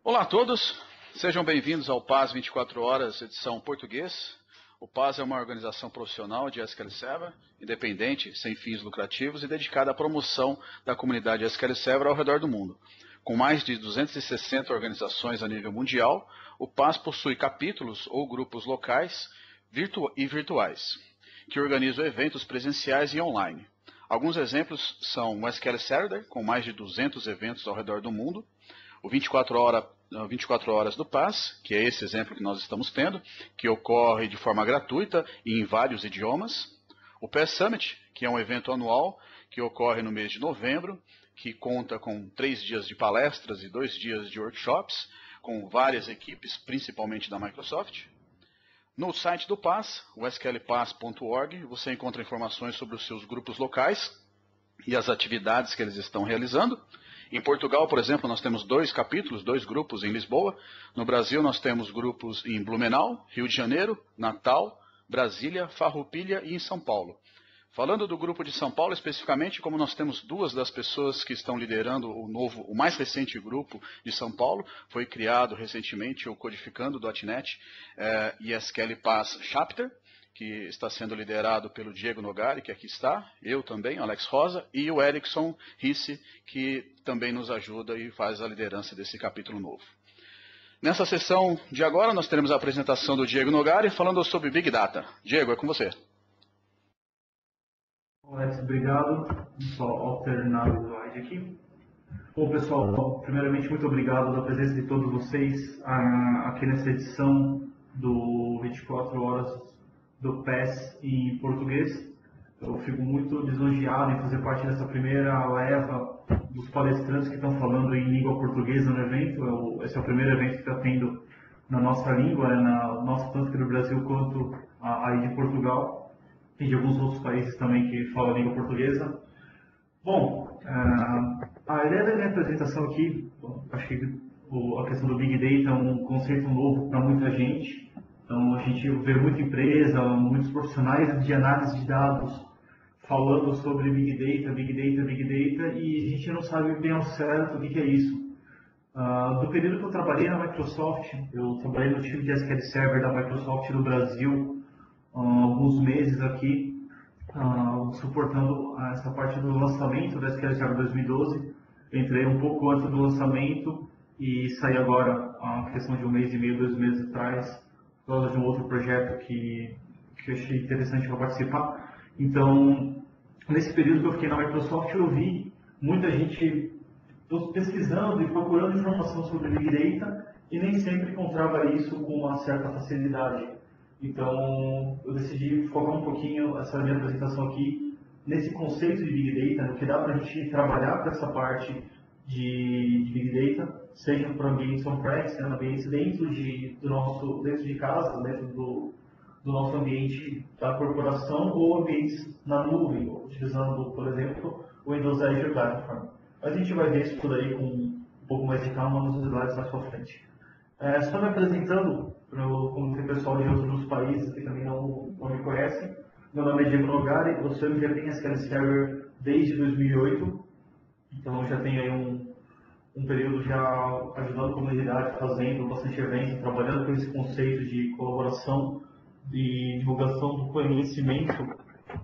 Olá a todos, sejam bem-vindos ao PAS 24 Horas, edição português. O PAS é uma organização profissional de SQL Server, independente, sem fins lucrativos e dedicada à promoção da comunidade SQL Server ao redor do mundo. Com mais de 260 organizações a nível mundial, o PAS possui capítulos ou grupos locais e virtuais, que organizam eventos presenciais e online. Alguns exemplos são o SQL Server, com mais de 200 eventos ao redor do mundo, o 24 horas do PAS, que é esse exemplo que nós estamos tendo, que ocorre de forma gratuita e em vários idiomas. O PAS Summit, que é um evento anual que ocorre no mês de novembro, que conta com 3 dias de palestras e 2 dias de workshops, com várias equipes, principalmente da Microsoft. No site do PAS, o sqlpass.org, você encontra informações sobre os seus grupos locais e as atividades que eles estão realizando. Em Portugal, por exemplo, nós temos 2 capítulos, 2 grupos em Lisboa. No Brasil, nós temos grupos em Blumenau, Rio de Janeiro, Natal, Brasília, Farroupilha e em São Paulo. Falando do grupo de São Paulo especificamente, como nós temos 2 das pessoas que estão liderando o mais recente grupo de São Paulo, foi criado recentemente o Codificando .NET e SQL Pass Chapter, que está sendo liderado pelo Diego Nogari, que aqui está, eu também, Alex Rosa, e o Erickson Risse, que também nos ajuda e faz a liderança desse capítulo novo. Nessa sessão de agora, nós teremos a apresentação do Diego Nogari falando sobre Big Data. Diego, é com você. Alex, obrigado. Vamos só alternar o slide aqui. Bom, pessoal, primeiramente, muito obrigado pela presença de todos vocês aqui nessa edição do 24 Horas do PAS em português. Eu fico muito lisonjeado em fazer parte dessa primeira leva dos palestrantes que estão falando em língua portuguesa no evento. Esse é o primeiro evento que está tendo na nossa língua, tanto aqui no Brasil quanto aí de Portugal e de alguns outros países também que falam a língua portuguesa. Bom, a ideia da minha apresentação aqui, acho que a questão do Big Data é um conceito novo para muita gente. Então, a gente vê muita empresa, muitos profissionais de análise de dados falando sobre Big Data, e a gente não sabe bem ao certo o que é isso. Do período que eu trabalhei na Microsoft, eu trabalhei no time de SQL Server da Microsoft no Brasil, alguns meses aqui, suportando essa parte do lançamento da SQL Server 2012. Eu entrei um pouco antes do lançamento e saí agora, a questão de 1 mês e meio, 2 meses atrás, por causa de um outro projeto que eu achei interessante para participar. Então, nesse período que eu fiquei na Microsoft, eu vi muita gente pesquisando e procurando informação sobre Big Data e nem sempre encontrava isso com uma certa facilidade. Então, eu decidi focar um pouquinho essa minha apresentação aqui nesse conceito de Big Data, no que dá para a gente trabalhar com essa parte de Big Data, seja para ambientes on-premise, ambientes dentro de casa, dentro do nosso ambiente da corporação, ou ambientes na nuvem, utilizando, por exemplo, o Windows Azure Platform. Mas a gente vai ver isso tudo aí com um pouco mais de calma nos slides mais para frente. Só me apresentando, como tem pessoal de outros países que também não me conhecem, meu nome é Diego Nogari, eu sou MVP em SQL Server desde 2008, então já tenho aí um período já ajudando a comunidade, fazendo bastante eventos, trabalhando com esse conceito de colaboração e divulgação do conhecimento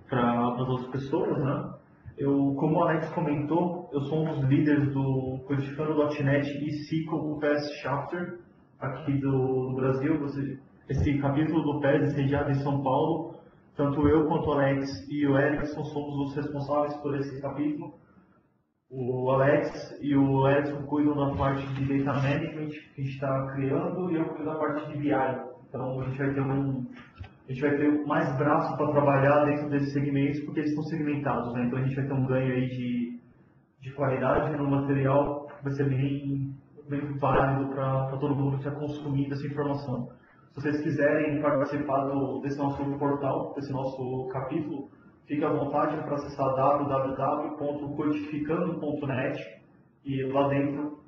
para as outras pessoas, né? Como o Alex comentou, eu sou um dos líderes do Codificando .NET e SQL PAS Chapter aqui do Brasil. Esse capítulo do PAS é sediado em São Paulo. Tanto eu quanto o Alex e o Erickson somos os responsáveis por esse capítulo. O Alex e o Erickson cuidam da parte de Data Management que a gente está criando e eu cuido da parte de BI. Então a gente vai ter mais braços para trabalhar dentro desses segmentos porque eles estão segmentados, né? Então a gente vai ter um ganho aí de qualidade no material que vai ser bem válido para todo mundo que está consumindo essa informação. Se vocês quiserem participar desse nosso portal, desse nosso capítulo, fique à vontade para acessar www.codificando.net e lá dentro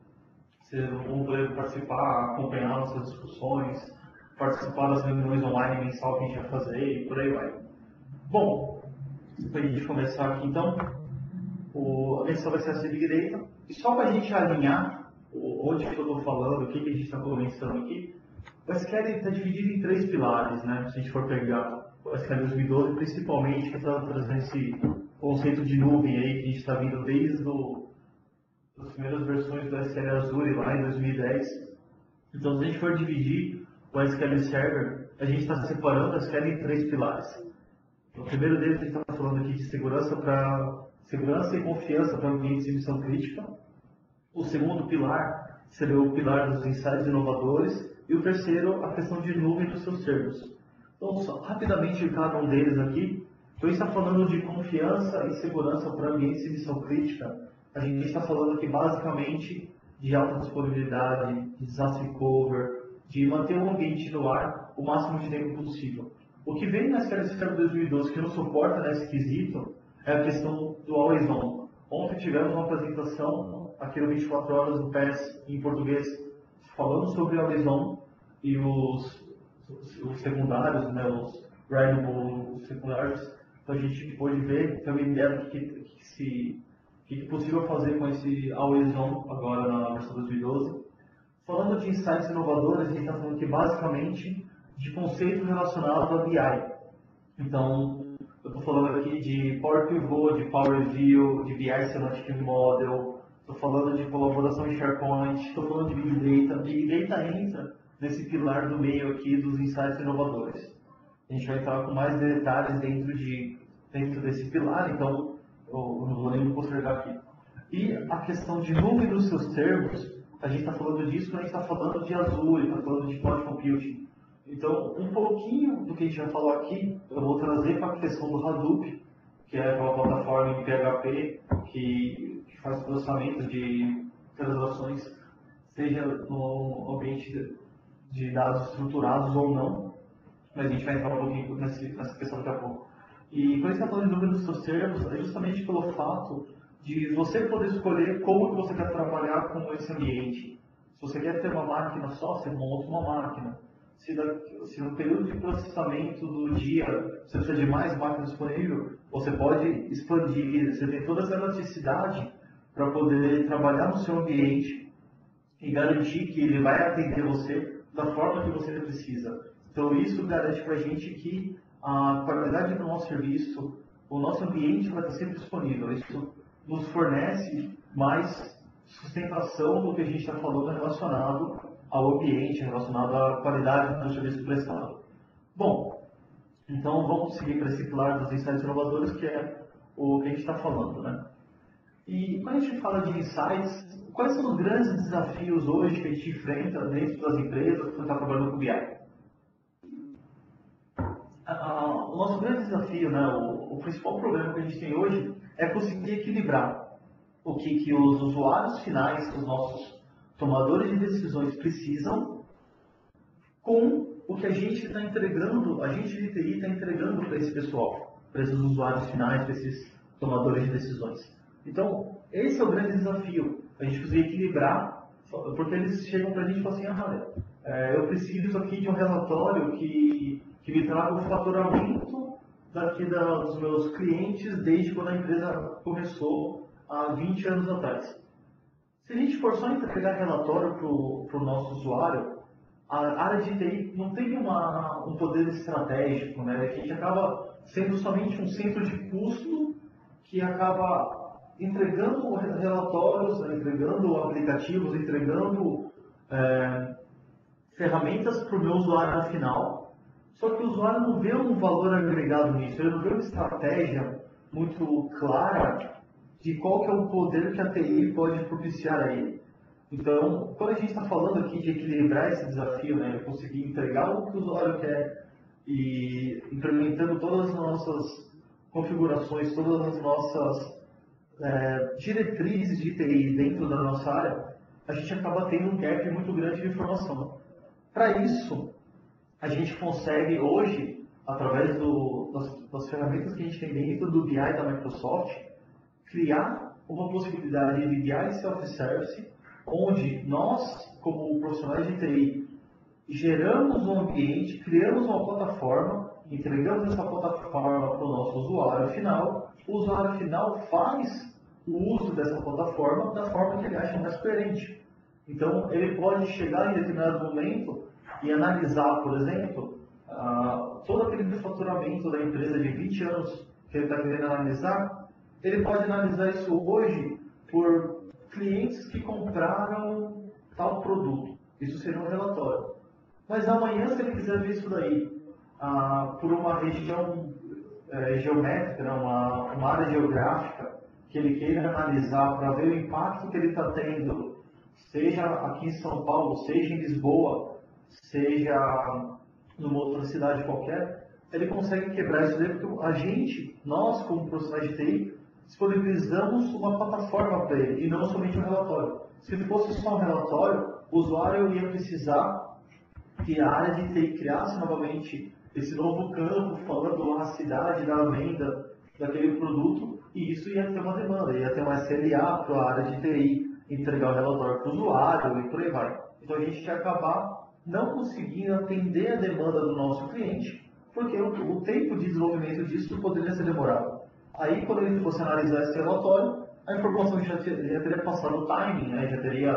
vocês vão poder participar, acompanhar nossas discussões, participar das reuniões online mensal que a gente vai fazer e por aí vai. Bom, para a gente começar aqui então, a mensal vai ser a Big Data. E só para a gente alinhar onde que eu estou falando, o que a gente está começando aqui, o SQL está dividido em 3 pilares, né? Se a gente for pegar o SQL 2012, principalmente, que está trazendo esse conceito de nuvem aí, que a gente está vindo desde as primeiras versões do SQL Azure lá em 2010. Então, se a gente for dividir o SQL Server, a gente está separando o SQL em 3 pilares. O primeiro deles, a gente está falando aqui de segurança e confiança para ambientes de missão crítica. O segundo pilar seria o pilar dos insights inovadores. E o terceiro, a questão de nuvem dos seus servos. Então, só rapidamente cada um deles aqui. Então, a gente está falando de confiança e segurança para ambientes de missão crítica. A gente está falando aqui basicamente de alta disponibilidade, de disaster cover, de manter o ambiente no ar o máximo de tempo possível. O que vem na SQL Server 2012 que não suporta nesse quesito é a questão do Always On. Ontem tivemos uma apresentação aqui no 24 Horas do PES em português falando sobre o Always On e os secundários, né, os variables secundários. Então a gente pôde ver também o que é possível fazer com esse Always On agora na versão 2012. Falando de insights inovadores, a gente está falando aqui basicamente de conceitos relacionados a BI. Então, eu estou falando aqui de Power Pivot, de Power View, de BI Semantic Model, estou falando de colaboração em SharePoint, estou falando de Big Data. Big Data entra nesse pilar do meio aqui dos insights inovadores. A gente vai entrar com mais detalhes dentro desse pilar, então eu não vou nem me postergar aqui. E a questão de nuvem dos seus termos, a gente está falando disso quando a gente está falando de Azure, está falando de Cloud Computing. Então, um pouquinho do que a gente já falou aqui, eu vou trazer para a questão do Hadoop, que é uma plataforma em PHP que faz processamento de transações, seja no ambiente de dados estruturados ou não, mas a gente vai entrar um pouquinho nessa questão daqui a pouco. E quando a gente está falando de número dos seus servos, é justamente pelo fato de você poder escolher como que você quer trabalhar com esse ambiente. Se você quer ter uma máquina só, você monta uma máquina. Se no período de processamento do dia você precisa de mais máquinas disponíveis, você pode expandir. Você tem toda essa elasticidade para poder trabalhar no seu ambiente e garantir que ele vai atender você da forma que você precisa. Então isso garante para a gente que a qualidade do nosso serviço, o nosso ambiente vai estar sempre disponível. Isso nos fornece mais sustentação do que a gente está falando relacionado ao ambiente, relacionado à qualidade do serviço prestado. Bom, então vamos seguir para esse pilar dos insights inovadores, que é o que a gente está falando, né? E quando a gente fala de insights, quais são os grandes desafios hoje que a gente enfrenta dentro das empresas que está trabalhando com BI? O nosso grande desafio, né, o principal problema que a gente tem hoje é conseguir equilibrar o que os usuários finais, os nossos tomadores de decisões precisam, com o que a gente está entregando, a gente de TI está entregando para esse pessoal, para esses usuários finais, para esses tomadores de decisões. Então, esse é o grande desafio, a gente conseguir equilibrar, porque eles chegam para a gente e falam assim, olha, eu preciso aqui de um relatório que me traga o faturamento dos meus clientes desde quando a empresa começou há 20 anos atrás. Se a gente for só entregar relatório para o nosso usuário, a área de TI não tem um poder estratégico, né? A gente acaba sendo somente um centro de custo que acaba entregando relatórios, entregando aplicativos, entregando ferramentas para o meu usuário final. Só que o usuário não vê um valor agregado nisso, ele não vê uma estratégia muito clara de qual que é o poder que a TI pode propiciar a ele. Então, quando a gente está falando aqui de equilibrar esse desafio, né, de conseguir entregar o que o usuário quer e implementando todas as nossas configurações, todas as nossas diretrizes de TI dentro da nossa área, a gente acaba tendo um gap muito grande de informação. Para isso, a gente consegue hoje, através das ferramentas que a gente tem dentro do BI da Microsoft, criar uma possibilidade de BI Self-Service, onde nós, como profissionais de TI, geramos um ambiente, criamos uma plataforma, entregamos essa plataforma para o nosso usuário final, o usuário final faz o uso dessa plataforma da forma que ele acha mais coerente. Então, ele pode chegar em determinado momento e analisar, por exemplo, todo aquele faturamento da empresa de 20 anos que ele está querendo analisar, ele pode analisar isso hoje por clientes que compraram tal produto. Isso seria um relatório. Mas amanhã, se ele quiser ver isso daí por uma região geométrica, uma área geográfica, que ele queira analisar para ver o impacto que ele está tendo, seja aqui em São Paulo, seja em Lisboa, seja numa outra cidade qualquer, ele consegue quebrar isso daí, porque nós como profissionais de TI, disponibilizamos uma plataforma para ele, e não somente um relatório. Se fosse só um relatório, o usuário ia precisar que a área de TI criasse novamente esse novo campo, falando lá a cidade da venda daquele produto, e isso ia ter uma demanda, ia ter uma SLA para a área de TI entregar o relatório para o usuário e por aí vai. Então a gente ia acabar não conseguindo atender a demanda do nosso cliente, porque o tempo de desenvolvimento disso poderia ser demorado. Aí, quando ele fosse analisar esse relatório, a informação já teria passado o timing, né? Já teria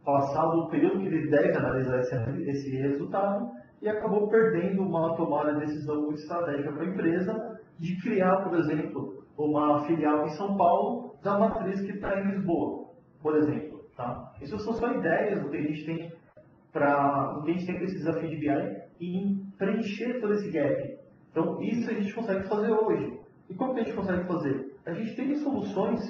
passado o período que ele deve analisar esse resultado e acabou perdendo uma tomada de decisão muito estratégica para a empresa de criar, por exemplo, uma filial em São Paulo da matriz que está em Lisboa, por exemplo. Tá? Isso são só ideias do que a gente tem para esse desafio de BI e preencher todo esse gap. Então, isso a gente consegue fazer hoje. E como que a gente consegue fazer? A gente tem soluções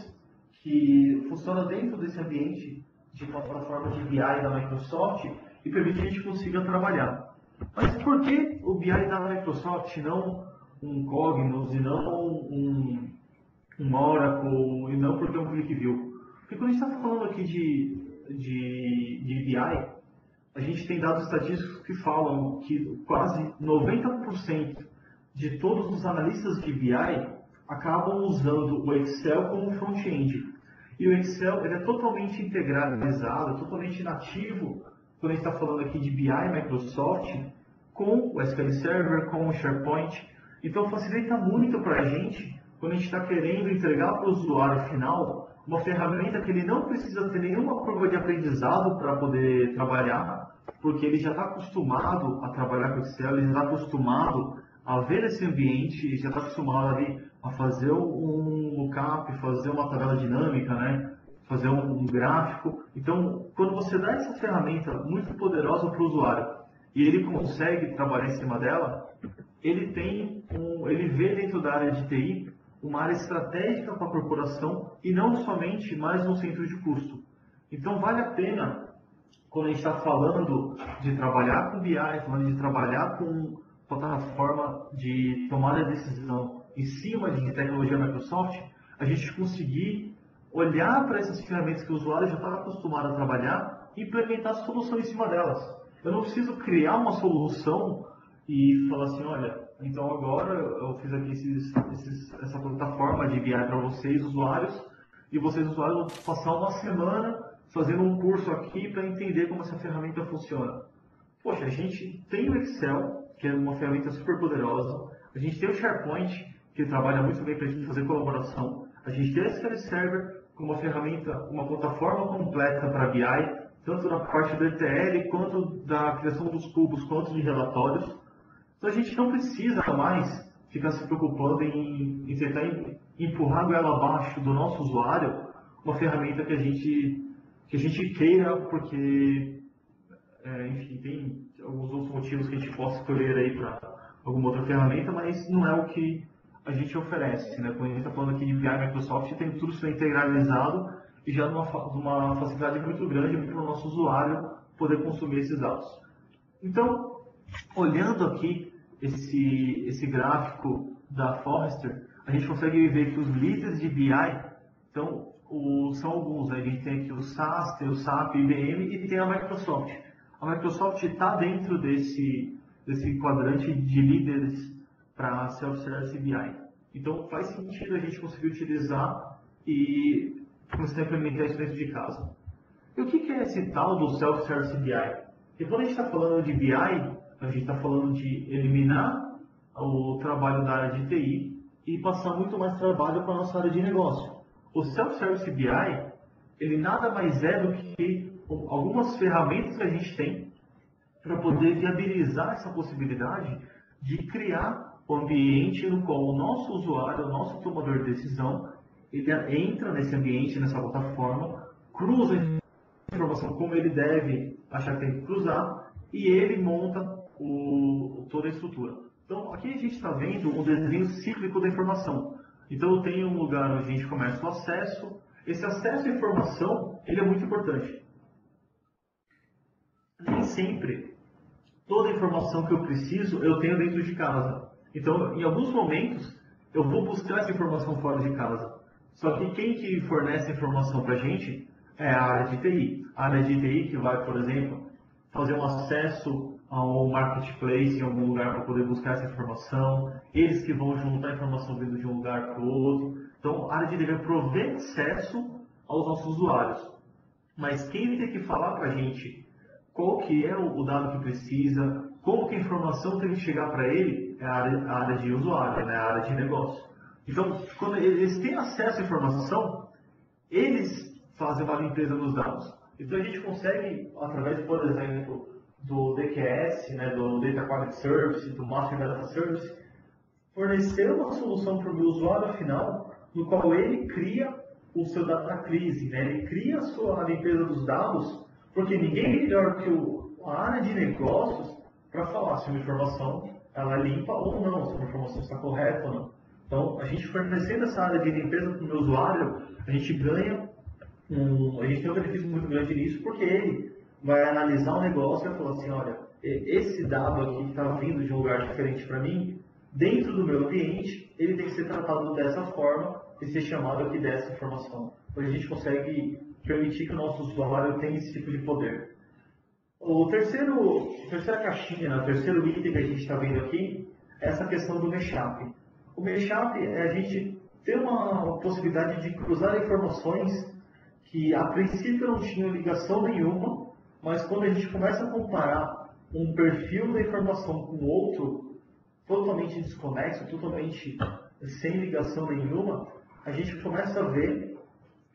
que funcionam dentro desse ambiente de plataforma de BI da Microsoft e permite que a gente consiga trabalhar. Mas por que o BI da Microsoft, não um Cognos, e não um Oracle, e não porque é um ClickView? Porque quando a gente está falando aqui de BI, a gente tem dados estatísticos que falam que quase 90% de todos os analistas de BI acabam usando o Excel como front-end. E o Excel ele é totalmente integralizado, totalmente nativo, quando a gente está falando aqui de BI Microsoft, com o SQL Server, com o SharePoint. Então facilita muito para a gente, quando a gente está querendo entregar para o usuário final uma ferramenta que ele não precisa ter nenhuma curva de aprendizado para poder trabalhar, porque ele já está acostumado a trabalhar com Excel, ele já está acostumado a ver esse ambiente, já está acostumado ali a fazer um lookup, fazer uma tabela dinâmica, né? Fazer um gráfico. Então, quando você dá essa ferramenta muito poderosa para o usuário e ele consegue trabalhar em cima dela, ele vê dentro da área de TI uma área estratégica para a corporação e não somente mais um centro de custo. Então, vale a pena, quando a gente está falando de trabalhar com BI, falando de trabalhar com plataforma de tomada de decisão em cima de tecnologia Microsoft, a gente conseguir olhar para essas ferramentas que o usuário já está acostumado a trabalhar e implementar soluções em cima delas. Eu não preciso criar uma solução e falar assim, olha, então agora eu fiz aqui essa plataforma de BI para vocês, usuários, e vocês, usuários, vão passar uma semana fazendo um curso aqui para entender como essa ferramenta funciona. Poxa, a gente tem o Excel, que é uma ferramenta super poderosa, a gente tem o SharePoint, que trabalha muito bem para a gente fazer colaboração, a gente tem o SQL Server, como uma ferramenta, uma plataforma completa para BI, tanto na parte do ETL, quanto da criação dos cubos, quanto de relatórios. Então a gente não precisa mais ficar se preocupando em tentar empurrar a goela abaixo do nosso usuário uma ferramenta que a gente queira, porque, enfim, tem alguns outros motivos que a gente possa escolher aí para alguma outra ferramenta, mas não é o que a gente oferece, né? Quando a gente está falando aqui de BI Microsoft, tem tudo isso integralizado e já numa facilidade muito grande para o nosso usuário poder consumir esses dados. Então, olhando aqui esse gráfico da Forrester, a gente consegue ver que os líderes de BI então, são alguns, né? A gente tem aqui o SAS, tem o SAP, IBM e tem a Microsoft. A Microsoft está dentro desse quadrante de líderes para Self-Service BI. Então, faz sentido a gente conseguir utilizar e começar a implementar isso dentro de casa. E o que é esse tal do Self-Service BI? Porque quando a gente está falando de BI, a gente está falando de eliminar o trabalho da área de TI e passar muito mais trabalho para a nossa área de negócio. O Self-Service BI, ele nada mais é do que algumas ferramentas que a gente tem para poder viabilizar essa possibilidade de criar um ambiente no qual o nosso usuário, o nosso tomador de decisão, ele entra nesse ambiente, nessa plataforma, cruza a informação como ele deve achar que tem que cruzar e ele monta toda a estrutura. Então, aqui a gente está vendo um desenho cíclico da informação. Então, eu tenho um lugar onde a gente começa o acesso. Esse acesso à informação, ele é muito importante. Nem sempre, toda a informação que eu preciso, eu tenho dentro de casa. Então, em alguns momentos, eu vou buscar essa informação fora de casa. Só que quem que fornece a informação para a gente é a área de TI. A área de TI que vai, por exemplo, fazer um acesso ao marketplace em algum lugar para poder buscar essa informação. Eles que vão juntar a informação vindo de um lugar para o outro. Então, a área de TI vai prover acesso aos nossos usuários. Mas quem tem que falar para a gente qual que é o dado que precisa, como que a informação tem que chegar para ele, é a área de usuário, né? A área de negócio. Então, quando eles têm acesso à informação, eles fazem uma limpeza nos dados. Então, a gente consegue, através, por exemplo, do DQS, né, do Data Quality Service, do Master Data Service, fornecer uma solução para o meu usuário final, no qual ele cria o seu data cleansing, né? Ele cria a limpeza dos dados, porque ninguém é melhor que a área de negócios para falar se uma informação ela é limpa ou não, se uma informação está correta ou não. Então, a gente fornecendo essa área de limpeza para o meu usuário, a gente ganha a gente tem um benefício muito grande nisso, porque ele vai analisar o negócio e vai falar assim, olha, esse dado aqui que está vindo de um lugar diferente para mim, dentro do meu ambiente, ele tem que ser tratado dessa forma e ser chamado aqui dessa informação. Então, a gente consegue permitir que o nosso usuário tenha esse tipo de poder. A terceira caixinha, né, o terceiro item que a gente está vendo aqui, é essa questão do mashup. O mashup é a gente ter uma possibilidade de cruzar informações que a princípio não tinham ligação nenhuma, mas quando a gente começa a comparar um perfil da informação com outro totalmente desconexo, totalmente sem ligação nenhuma, a gente começa a ver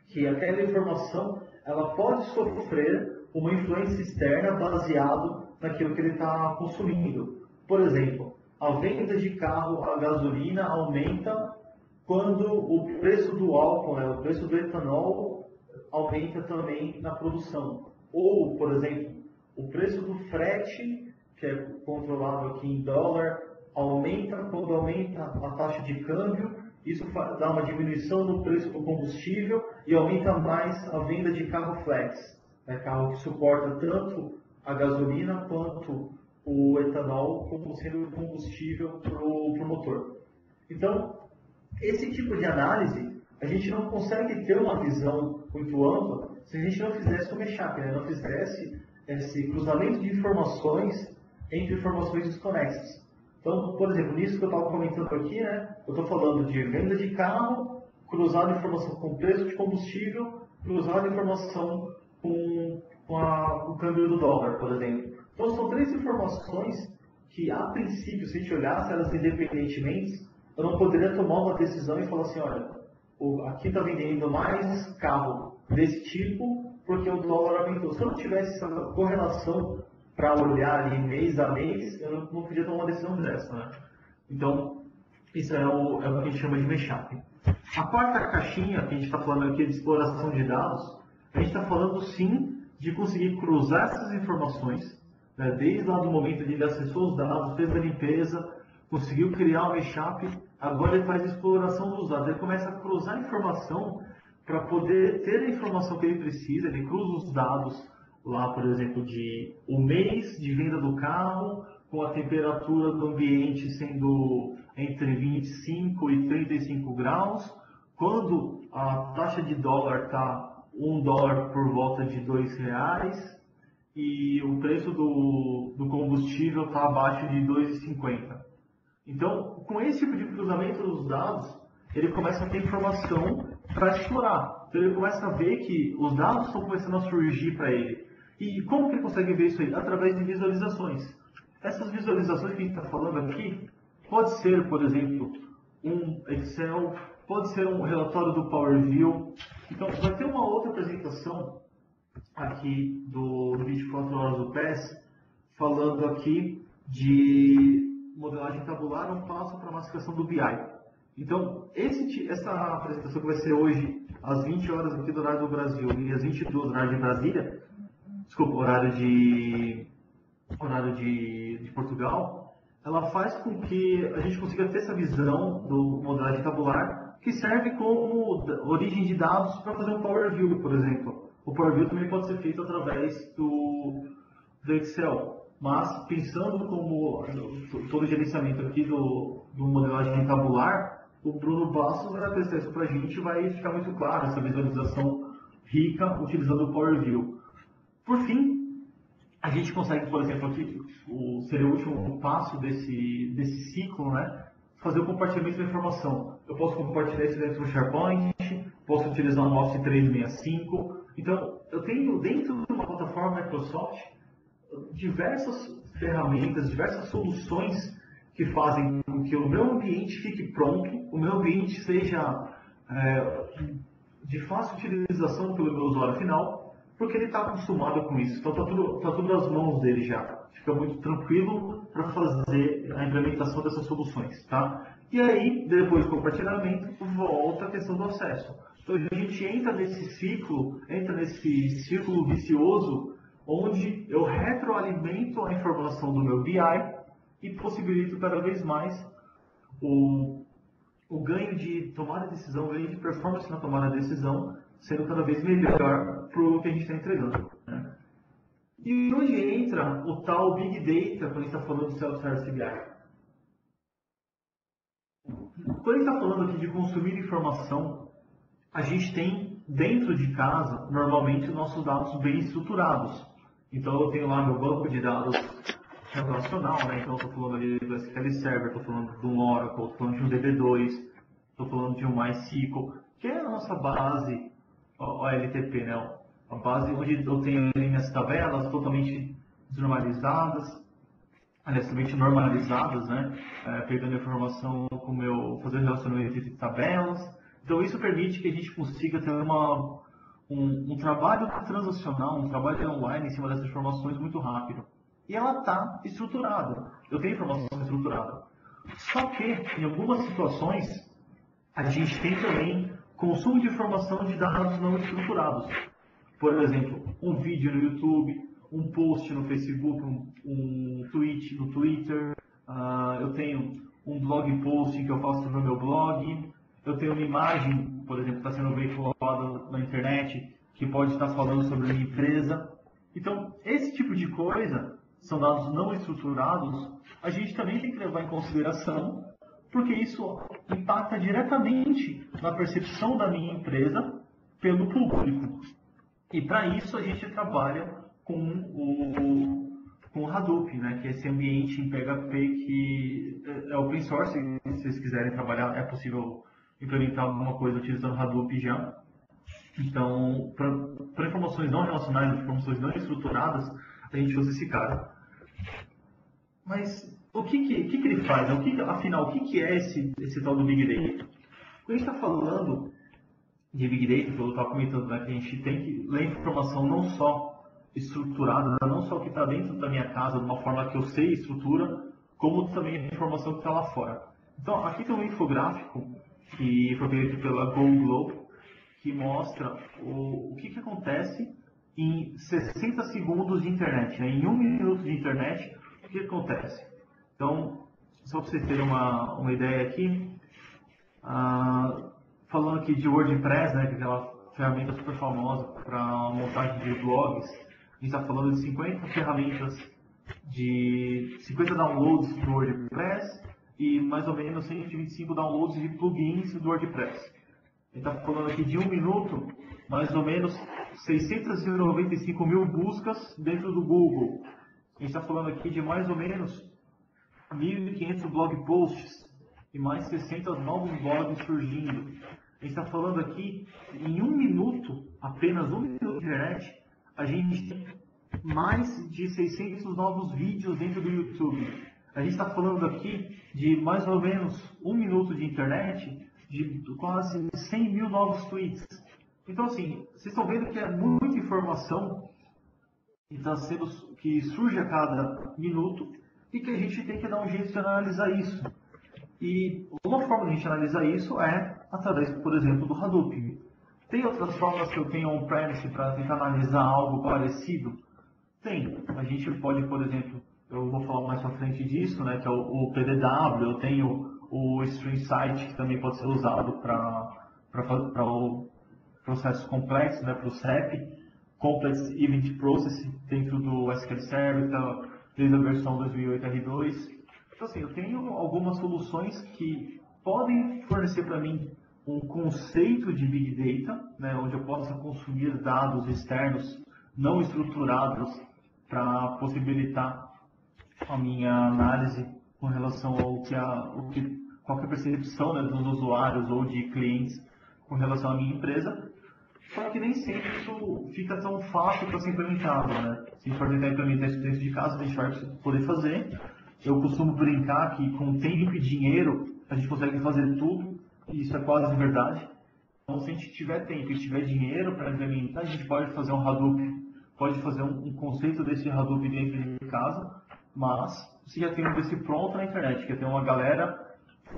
que aquela informação ela pode sofrer uma influência externa baseado naquilo que ele está consumindo. Por exemplo, a venda de carro a gasolina aumenta quando o preço do álcool, né, o preço do etanol aumenta também na produção. Ou, por exemplo, o preço do frete, que é controlado aqui em dólar, aumenta quando aumenta a taxa de câmbio. Isso dá uma diminuição no preço do combustível e aumenta mais a venda de carro flex, né, carro que suporta tanto a gasolina quanto o etanol como sendo o combustível para o motor. Então, esse tipo de análise, a gente não consegue ter uma visão muito ampla se a gente não fizesse o mashup, né? Não fizesse esse cruzamento de informações entre informações desconexas. Então, por exemplo, nisso que eu estava comentando aqui, né? Eu estou falando de venda de carro, cruzado informação com preço de combustível, cruzado informação com o câmbio do dólar, por exemplo. Então, são três informações que, a princípio, se a gente olhasse elas independentemente, eu não poderia tomar uma decisão e falar assim, olha, aqui está vendendo mais carro desse tipo porque o dólar aumentou. Se eu não tivesse essa correlação para olhar ali mês a mês, eu não podia tomar uma decisão dessa, né? Então, isso é o que a gente chama de mashup. A quarta caixinha que a gente está falando aqui de exploração de dados, a gente está falando sim de conseguir cruzar essas informações, né, desde lá do momento de ele acessou os dados, fez a limpeza, conseguiu criar o mashup, agora ele faz a exploração dos dados, ele começa a cruzar a informação para poder ter a informação que ele precisa, ele cruza os dados lá, por exemplo, de o mês de venda do carro, com a temperatura do ambiente sendo entre 25 e 35 graus, quando a taxa de dólar está $1 por volta de R$2 e o preço do combustível está abaixo de 2,50. Então, com esse tipo de cruzamento dos dados, ele começa a ter informação para explorar. Então, ele começa a ver que os dados estão começando a surgir para ele. E como que ele consegue ver isso aí? Através de visualizações. Essas visualizações que a gente está falando aqui, pode ser, por exemplo, um Excel, pode ser um relatório do Power View. Então, vai ter uma outra apresentação aqui do 24 horas do PES, falando aqui de modelagem tabular, um passo para a massificação do BI. Então, essa apresentação que vai ser hoje às 20 horas aqui do horário do Brasil e às 22 horário de Brasília, desculpa, horário de Portugal, ela faz com que a gente consiga ter essa visão do modelagem tabular, que serve como origem de dados para fazer um Power View, por exemplo. O Power View também pode ser feito através do Excel, mas pensando como todo o gerenciamento aqui do modelagem tabular, o Bruno Bastos vai apresentar isso para a gente e vai ficar muito claro essa visualização rica utilizando o Power View. Por fim, a gente consegue, por exemplo, aqui, seria o último passo desse ciclo, né? Fazer o compartilhamento da informação. Eu posso compartilhar isso dentro do SharePoint, posso utilizar o Office 365. Então, eu tenho dentro de uma plataforma Microsoft diversas ferramentas, diversas soluções que fazem com que o meu ambiente fique pronto, o meu ambiente seja de fácil utilização pelo meu usuário final, porque ele está acostumado com isso. Então está tudo nas mãos dele já. Fica muito tranquilo para fazer a implementação dessas soluções, tá? E aí, depois do compartilhamento, volta a questão do acesso. Então a gente entra nesse círculo vicioso, onde eu retroalimento a informação do meu BI e possibilito cada vez mais o ganho de tomada de decisão, o ganho de performance na tomada de decisão, sendo cada vez melhor para o que a gente está entregando, né? E onde entra o tal Big Data quando a gente está falando de Self-Service BI? Quando a gente está falando aqui de consumir informação, a gente tem dentro de casa, normalmente, os nossos dados bem estruturados. Então eu tenho lá meu banco de dados relacional, né? Então eu estou falando ali do SQL Server, estou falando de um Oracle, estou falando de um DB2, estou falando de um MySQL, que é a nossa base OLTP, né? A base onde eu tenho ali minhas tabelas totalmente desnormalizadas, aliás, totalmente normalizadas, né? Pegando informação como eu fazer relacionamento entre tabelas. Então isso permite que a gente consiga ter um trabalho transacional, um trabalho online em cima dessas informações muito rápido. E ela está estruturada. Eu tenho informação estruturada. Só que, em algumas situações, a gente tem também consumo de informação de dados não estruturados. Por exemplo, um vídeo no YouTube, um post no Facebook, um tweet no Twitter. Eu tenho um blog post que eu faço no meu blog. Eu tenho uma imagem, por exemplo, que está sendo veiculada na internet, que pode estar falando sobre a minha empresa. Então, esse tipo de coisa, são dados não estruturados, a gente também tem que levar em consideração, porque isso impacta diretamente na percepção da minha empresa pelo público. E para isso a gente trabalha com o Hadoop, né, que é esse ambiente em PHP que é open source. Se vocês quiserem trabalhar, é possível implementar alguma coisa utilizando Hadoop já. Então, para informações não relacionais, informações não estruturadas, a gente usa esse cara. Mas o que ele faz? Afinal, o que é esse tal do Big Data? Quando a gente está falando de Big Data, eu estava comentando, né, que a gente tem que ler informação não só estruturada, não só que está dentro da minha casa, de uma forma que eu sei a estrutura, como também a informação que está lá fora. Então, aqui tem um infográfico que foi feito pela Go Globe, que mostra o que acontece em 60 segundos de internet, né? Em 1 minuto de internet, o que acontece? Então, só para vocês terem uma ideia aqui, falando aqui de WordPress, né, que é aquela ferramenta super famosa para montagem de blogs, a gente está falando de 50 ferramentas, de 50 downloads do WordPress e mais ou menos 125 downloads de plugins do WordPress. A gente está falando aqui de 1 minuto, mais ou menos 695 mil buscas dentro do Google. A gente está falando aqui de mais ou menos 1.500 blog posts e mais 60 novos blogs surgindo. A gente está falando aqui, em 1 minuto, apenas 1 minuto de internet, a gente tem mais de 600 novos vídeos dentro do YouTube. A gente está falando aqui de mais ou menos 1 minuto de internet, de quase 100 mil novos tweets. Então, assim, vocês estão vendo que é muita informação que surge a cada minuto e que a gente tem que dar um jeito de analisar isso. E uma forma de a gente analisar isso é através, por exemplo, do Hadoop. Tem outras formas que eu tenho on-premise para tentar analisar algo parecido? Tem. A gente pode, por exemplo, eu vou falar mais pra frente disso, né, que é o PDW, eu tenho o StreamSite, que também pode ser usado para processos complexos, né, para o SEP, Complex Event Processing, dentro do SQL Server, desde a versão 2008 R2. Então, assim, eu tenho algumas soluções que podem fornecer para mim um conceito de Big Data, né, onde eu possa consumir dados externos não estruturados para possibilitar a minha análise com relação ao qual que é a percepção, né, dos usuários ou de clientes com relação à minha empresa. Só que nem sempre isso fica tão fácil para ser implementado, né? Se a gente for tentar implementar isso dentro de casa, a gente vai poder fazer. Eu costumo brincar que com tempo e dinheiro a gente consegue fazer tudo, e isso é quase verdade. Então, se a gente tiver tempo e tiver dinheiro para implementar, a gente pode fazer um Hadoop, pode fazer um conceito desse Hadoop dentro de casa, mas você já tem um desse pronto na internet, que tem uma galera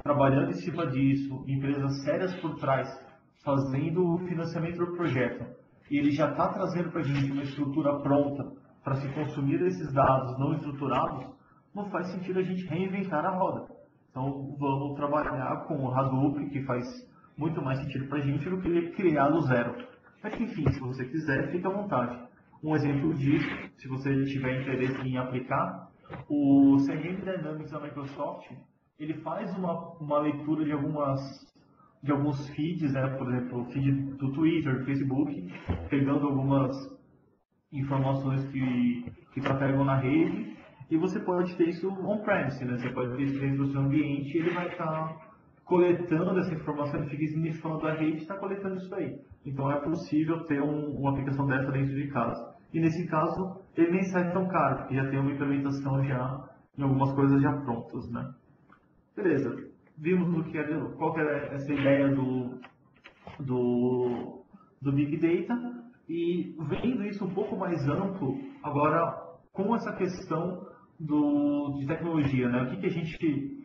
trabalhando em cima disso, empresas sérias por trás, fazendo o financiamento do projeto, e ele já está trazendo para a gente uma estrutura pronta para se consumir esses dados não estruturados, não faz sentido a gente reinventar a roda. Então vamos trabalhar com o Hadoop, que faz muito mais sentido para a gente do que criar do zero. Mas enfim, se você quiser, fique à vontade. Um exemplo disso, se você tiver interesse em aplicar, o CRM Dynamics da Microsoft, ele faz uma leitura de alguns feeds, né? Por exemplo, o feed do Twitter, do Facebook, pegando algumas informações que trafegam na rede, e você pode ter isso on-premise, né? Você pode ter isso dentro do seu ambiente e ele vai estar coletando essa informação, ele fica snifando a rede e está coletando isso aí. Então é possível ter uma aplicação dessa dentro de casa. E nesse caso, ele nem sai tão caro, porque já tem uma implementação já em algumas coisas já prontas, né? Beleza. Vimos qual que é essa ideia do Big Data, e vendo isso um pouco mais amplo, agora com essa questão de tecnologia, né?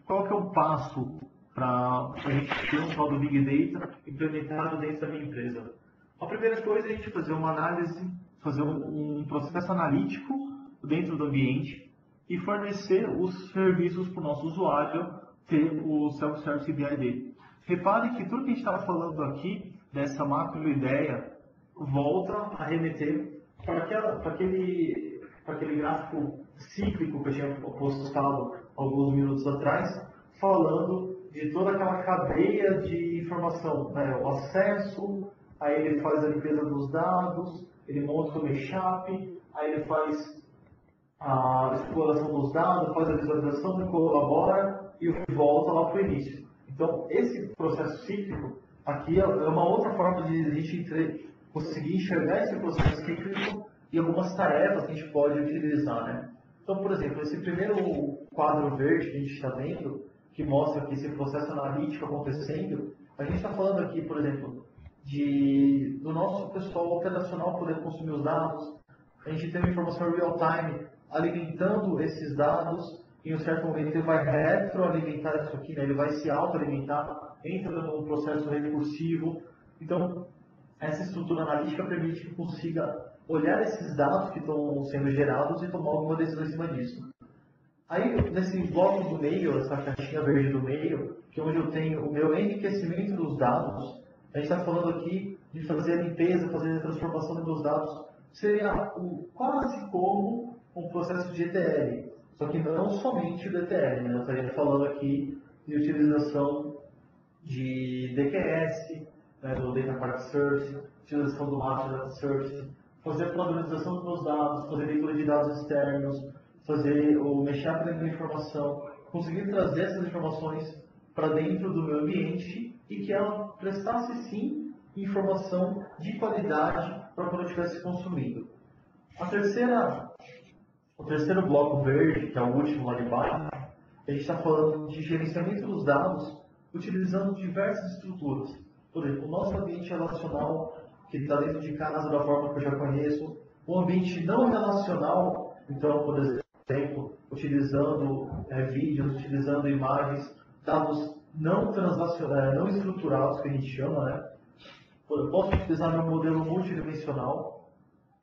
Qual que é o passo para a gente ter um tal do Big Data implementado dentro da minha empresa? A primeira coisa é a gente fazer uma análise, fazer um processo analítico dentro do ambiente e fornecer os serviços para o nosso usuário ter o Self-Service BID. Repare que tudo que a gente estava falando aqui, dessa macro ideia, volta a remeter para aquele gráfico cíclico que eu tinha postado alguns minutos atrás, falando de toda aquela cadeia de informação, né? O acesso, aí ele faz a limpeza dos dados, ele monta o mashup, aí ele faz a exploração dos dados, faz a visualização, colabora e volta lá para o início. Então, esse processo cíclico aqui é uma outra forma de a gente conseguir enxergar esse processo cíclico e algumas tarefas que a gente pode utilizar, né? Então, por exemplo, esse primeiro quadro verde que a gente está vendo, que mostra aqui esse processo analítico acontecendo, a gente está falando aqui, por exemplo, do nosso pessoal operacional poder consumir os dados, a gente tem uma informação real-time alimentando esses dados, em um certo momento ele vai retroalimentar isso aqui, né? Ele vai se autoalimentar, entra num processo recursivo. Então, essa estrutura analítica permite que consiga olhar esses dados que estão sendo gerados e tomar alguma decisão em cima disso. Aí, nesse bloco do meio, essa caixinha verde do meio, que é onde eu tenho o meu enriquecimento dos dados, a gente está falando aqui de fazer a limpeza, fazer a transformação dos dados. Seria quase como um processo de ETL, só que não somente o ETL, né? Eu estaria falando aqui de utilização de DQS, né, do Data Quality Service, utilização do Master Data Service, fazer a padronização dos meus dados, fazer leitura de dados externos, fazer o mashup da informação, conseguir trazer essas informações para dentro do meu ambiente e que ela prestasse sim informação de qualidade para quando eu estivesse consumindo. O terceiro bloco verde, que é o último lá de baixo, a gente está falando de gerenciamento dos dados utilizando diversas estruturas. Por exemplo, o nosso ambiente relacional, que está dentro de casa da forma que eu já conheço. Um ambiente não relacional, então, por exemplo, utilizando vídeos, utilizando imagens, dados não transacionais, não estruturados, que a gente chama, né? Eu posso utilizar meu modelo multidimensional,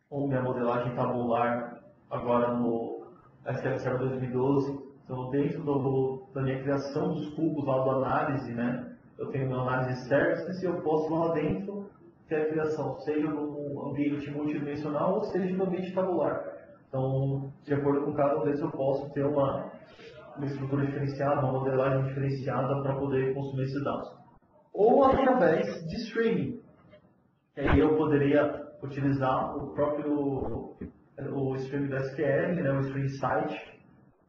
ou minha modelagem tabular, agora no SQL Server 2012. Então, dentro da minha criação dos cubos lá do análise, né? Eu tenho uma análise services e eu posso lá dentro ter a criação, seja no ambiente multidimensional ou seja no ambiente tabular. Então, de acordo com cada um deles, eu posso ter uma estrutura diferenciada, uma modelagem diferenciada para poder consumir esses dados. Ou através de streaming. E aí eu poderia utilizar o próprio streaming do SQL, né, o streaming site,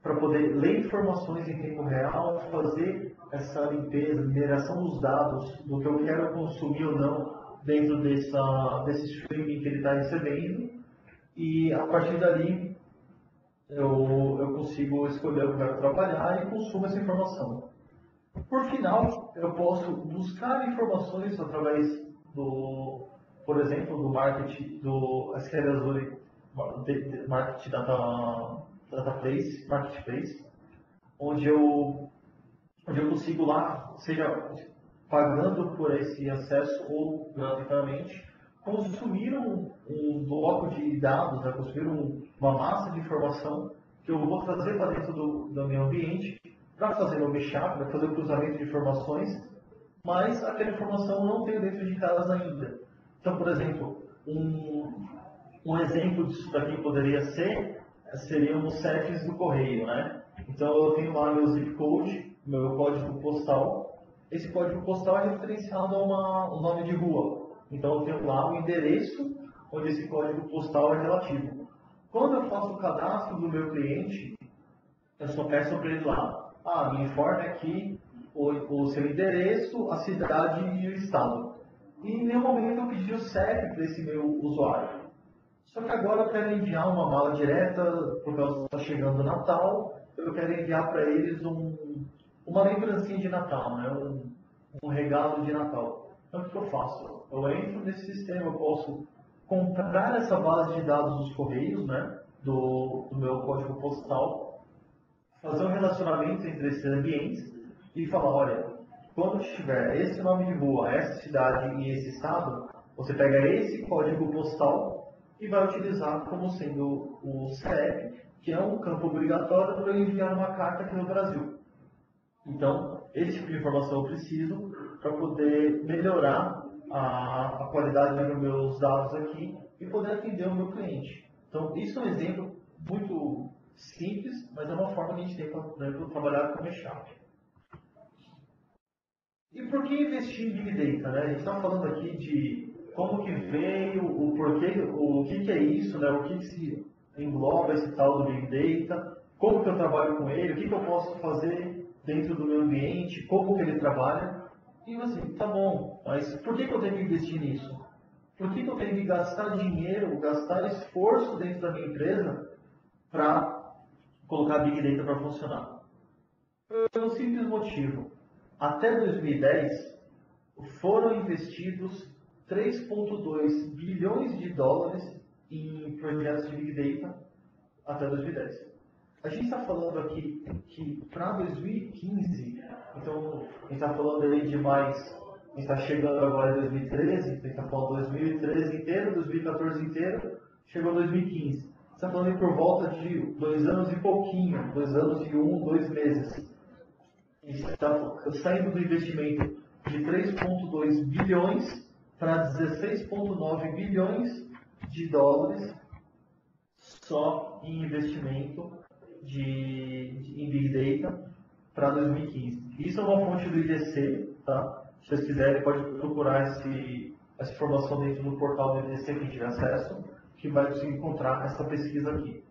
para poder ler informações em tempo real, fazer essa limpeza, mineração dos dados, do que eu quero consumir ou não dentro desse streaming que ele está recebendo. E a partir dali eu consigo escolher o que eu quero trabalhar e consumo essa informação. Por final, eu posso buscar informações através por exemplo, do marketing, do SQL Azure Market Marketplace, onde eu consigo lá, seja pagando por esse acesso ou gratuitamente, consumir um bloco de dados, né, consumir uma massa de informação que eu vou trazer para dentro do meu ambiente para fazer o mashup, para fazer o cruzamento de informações, mas aquela informação eu não tenho dentro de casa ainda. Então, por exemplo, um exemplo disso daqui seriam os CEPs do correio, né? Então eu tenho lá meu zip code, meu código postal. Esse código postal é referenciado a um nome de rua. Então eu tenho lá o endereço onde esse código postal é relativo. Quando eu faço o cadastro do meu cliente, eu só peço para ele lá, me informe aqui o seu endereço, a cidade e o estado. E em nenhum momento eu pedi o CEP para esse meu usuário. Só que agora eu quero enviar uma mala direta, por causa que está chegando o Natal, eu quero enviar para eles uma lembrancinha de Natal, né? Um regalo de Natal. Então o que eu faço? Eu entro nesse sistema, eu posso comprar essa base de dados dos Correios, né? do meu código postal, fazer um relacionamento entre esses ambientes e falar, olha, quando tiver esse nome de rua, essa cidade e esse estado, você pega esse código postal e vai utilizar como sendo o CEP, que é um campo obrigatório para eu enviar uma carta aqui no Brasil. Então, esse tipo de informação eu preciso para poder melhorar a qualidade dos meus dados aqui e poder atender o meu cliente. Então, isso é um exemplo muito simples, mas é uma forma que a gente tem para trabalhar com mashup. E por que investir em Big Data? Né? A gente está falando aqui de como que veio, o porquê, o que é isso, né? O que se engloba esse tal do Big Data, como que eu trabalho com ele, o que eu posso fazer dentro do meu ambiente, como que ele trabalha. E assim, tá bom, mas por que eu tenho que investir nisso? Por que eu tenho que gastar dinheiro, gastar esforço dentro da minha empresa para colocar Big Data para funcionar? Por um simples motivo. Até 2010, foram investidos 3,2 bilhões de dólares em projetos de Big Data até 2010. A gente está falando aqui que para 2015, então a gente está falando aí de mais, a gente está chegando agora em 2013, a gente está falando 2013 inteiro, 2014 inteiro, chegou 2015. Você está falando aí por volta de 2 anos e pouquinho, 2 anos e 2 meses. A gente está saindo do investimento de 3,2 bilhões para 16,9 bilhões de dólares só em investimento em Big Data para 2015. Isso é uma fonte do IDC, tá? Se vocês quiserem, pode procurar essa informação dentro do portal do IDC que tiver acesso, que vai conseguir encontrar essa pesquisa aqui.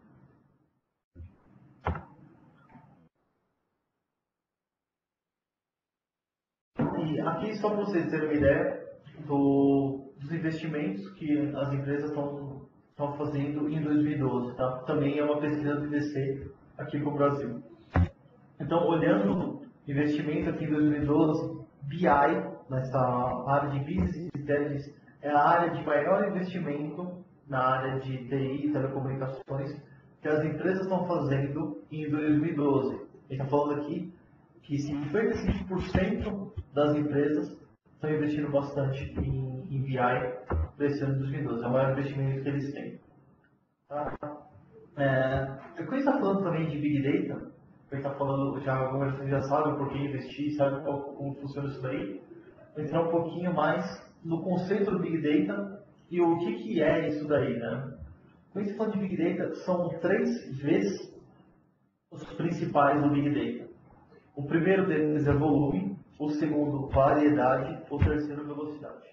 E aqui, só para vocês terem uma ideia dos investimentos que as empresas estão fazendo em 2012, tá? Também é uma pesquisa do IDC aqui para o Brasil. Então, olhando o investimento aqui em 2012, BI, nessa área de Business Intelligence é a área de maior investimento na área de TI e telecomunicações que as empresas estão fazendo em 2012. A gente está falando aqui que 55% das empresas estão investindo bastante em BI para esse ano de 2012. É o maior investimento que eles têm. Tá? Quando a gente está falando também de Big Data, a gente está falando, você já sabe por que investir, sabe como funciona isso daí, vou entrar um pouquinho mais no conceito do Big Data e o que é isso daí, né? Quando a gente fala de Big Data, são 3 vezes os principais do Big Data. O primeiro deles é volume, o segundo, variedade, o terceiro, velocidade.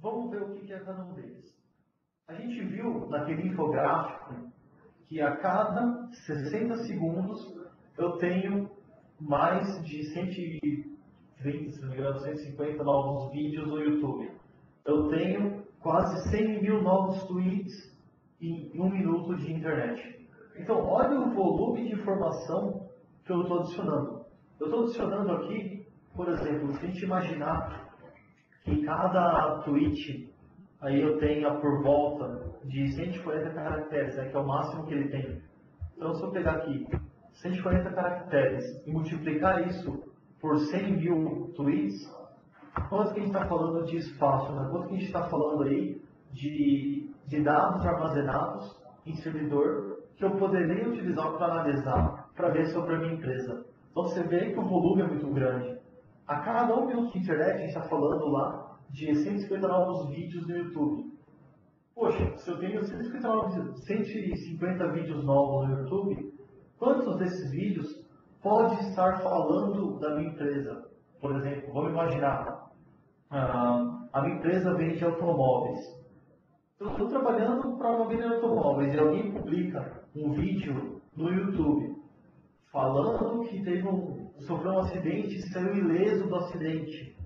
Vamos ver o que é cada um deles. A gente viu naquele infográfico que a cada 60 segundos eu tenho mais de 120, se não me engano, 150 novos vídeos no YouTube. Eu tenho quase 100 mil novos tweets em 1 minuto de internet. Então, olha o volume de informação que eu estou adicionando. Eu estou adicionando aqui, por exemplo, se a gente imaginar que cada tweet aí eu tenha por volta de 140 caracteres, que é o máximo que ele tem. Então, se eu pegar aqui 140 caracteres e multiplicar isso por 100 mil tweets, quanto que a gente está falando de espaço, né? Quanto que a gente está falando aí de dados armazenados em servidor que eu poderia utilizar para analisar, para ver sobre a minha empresa. Então você vê que o volume é muito grande. A cada 1 minuto de internet a gente está falando lá de 150 novos vídeos no YouTube. Poxa, se eu tenho 150 vídeos novos no YouTube, quantos desses vídeos pode estar falando da minha empresa? Por exemplo, vamos imaginar, a minha empresa vende automóveis. Eu estou trabalhando para uma venda de automóveis e alguém publica um vídeo no YouTube falando que sofreu um acidente e saiu ileso do acidente.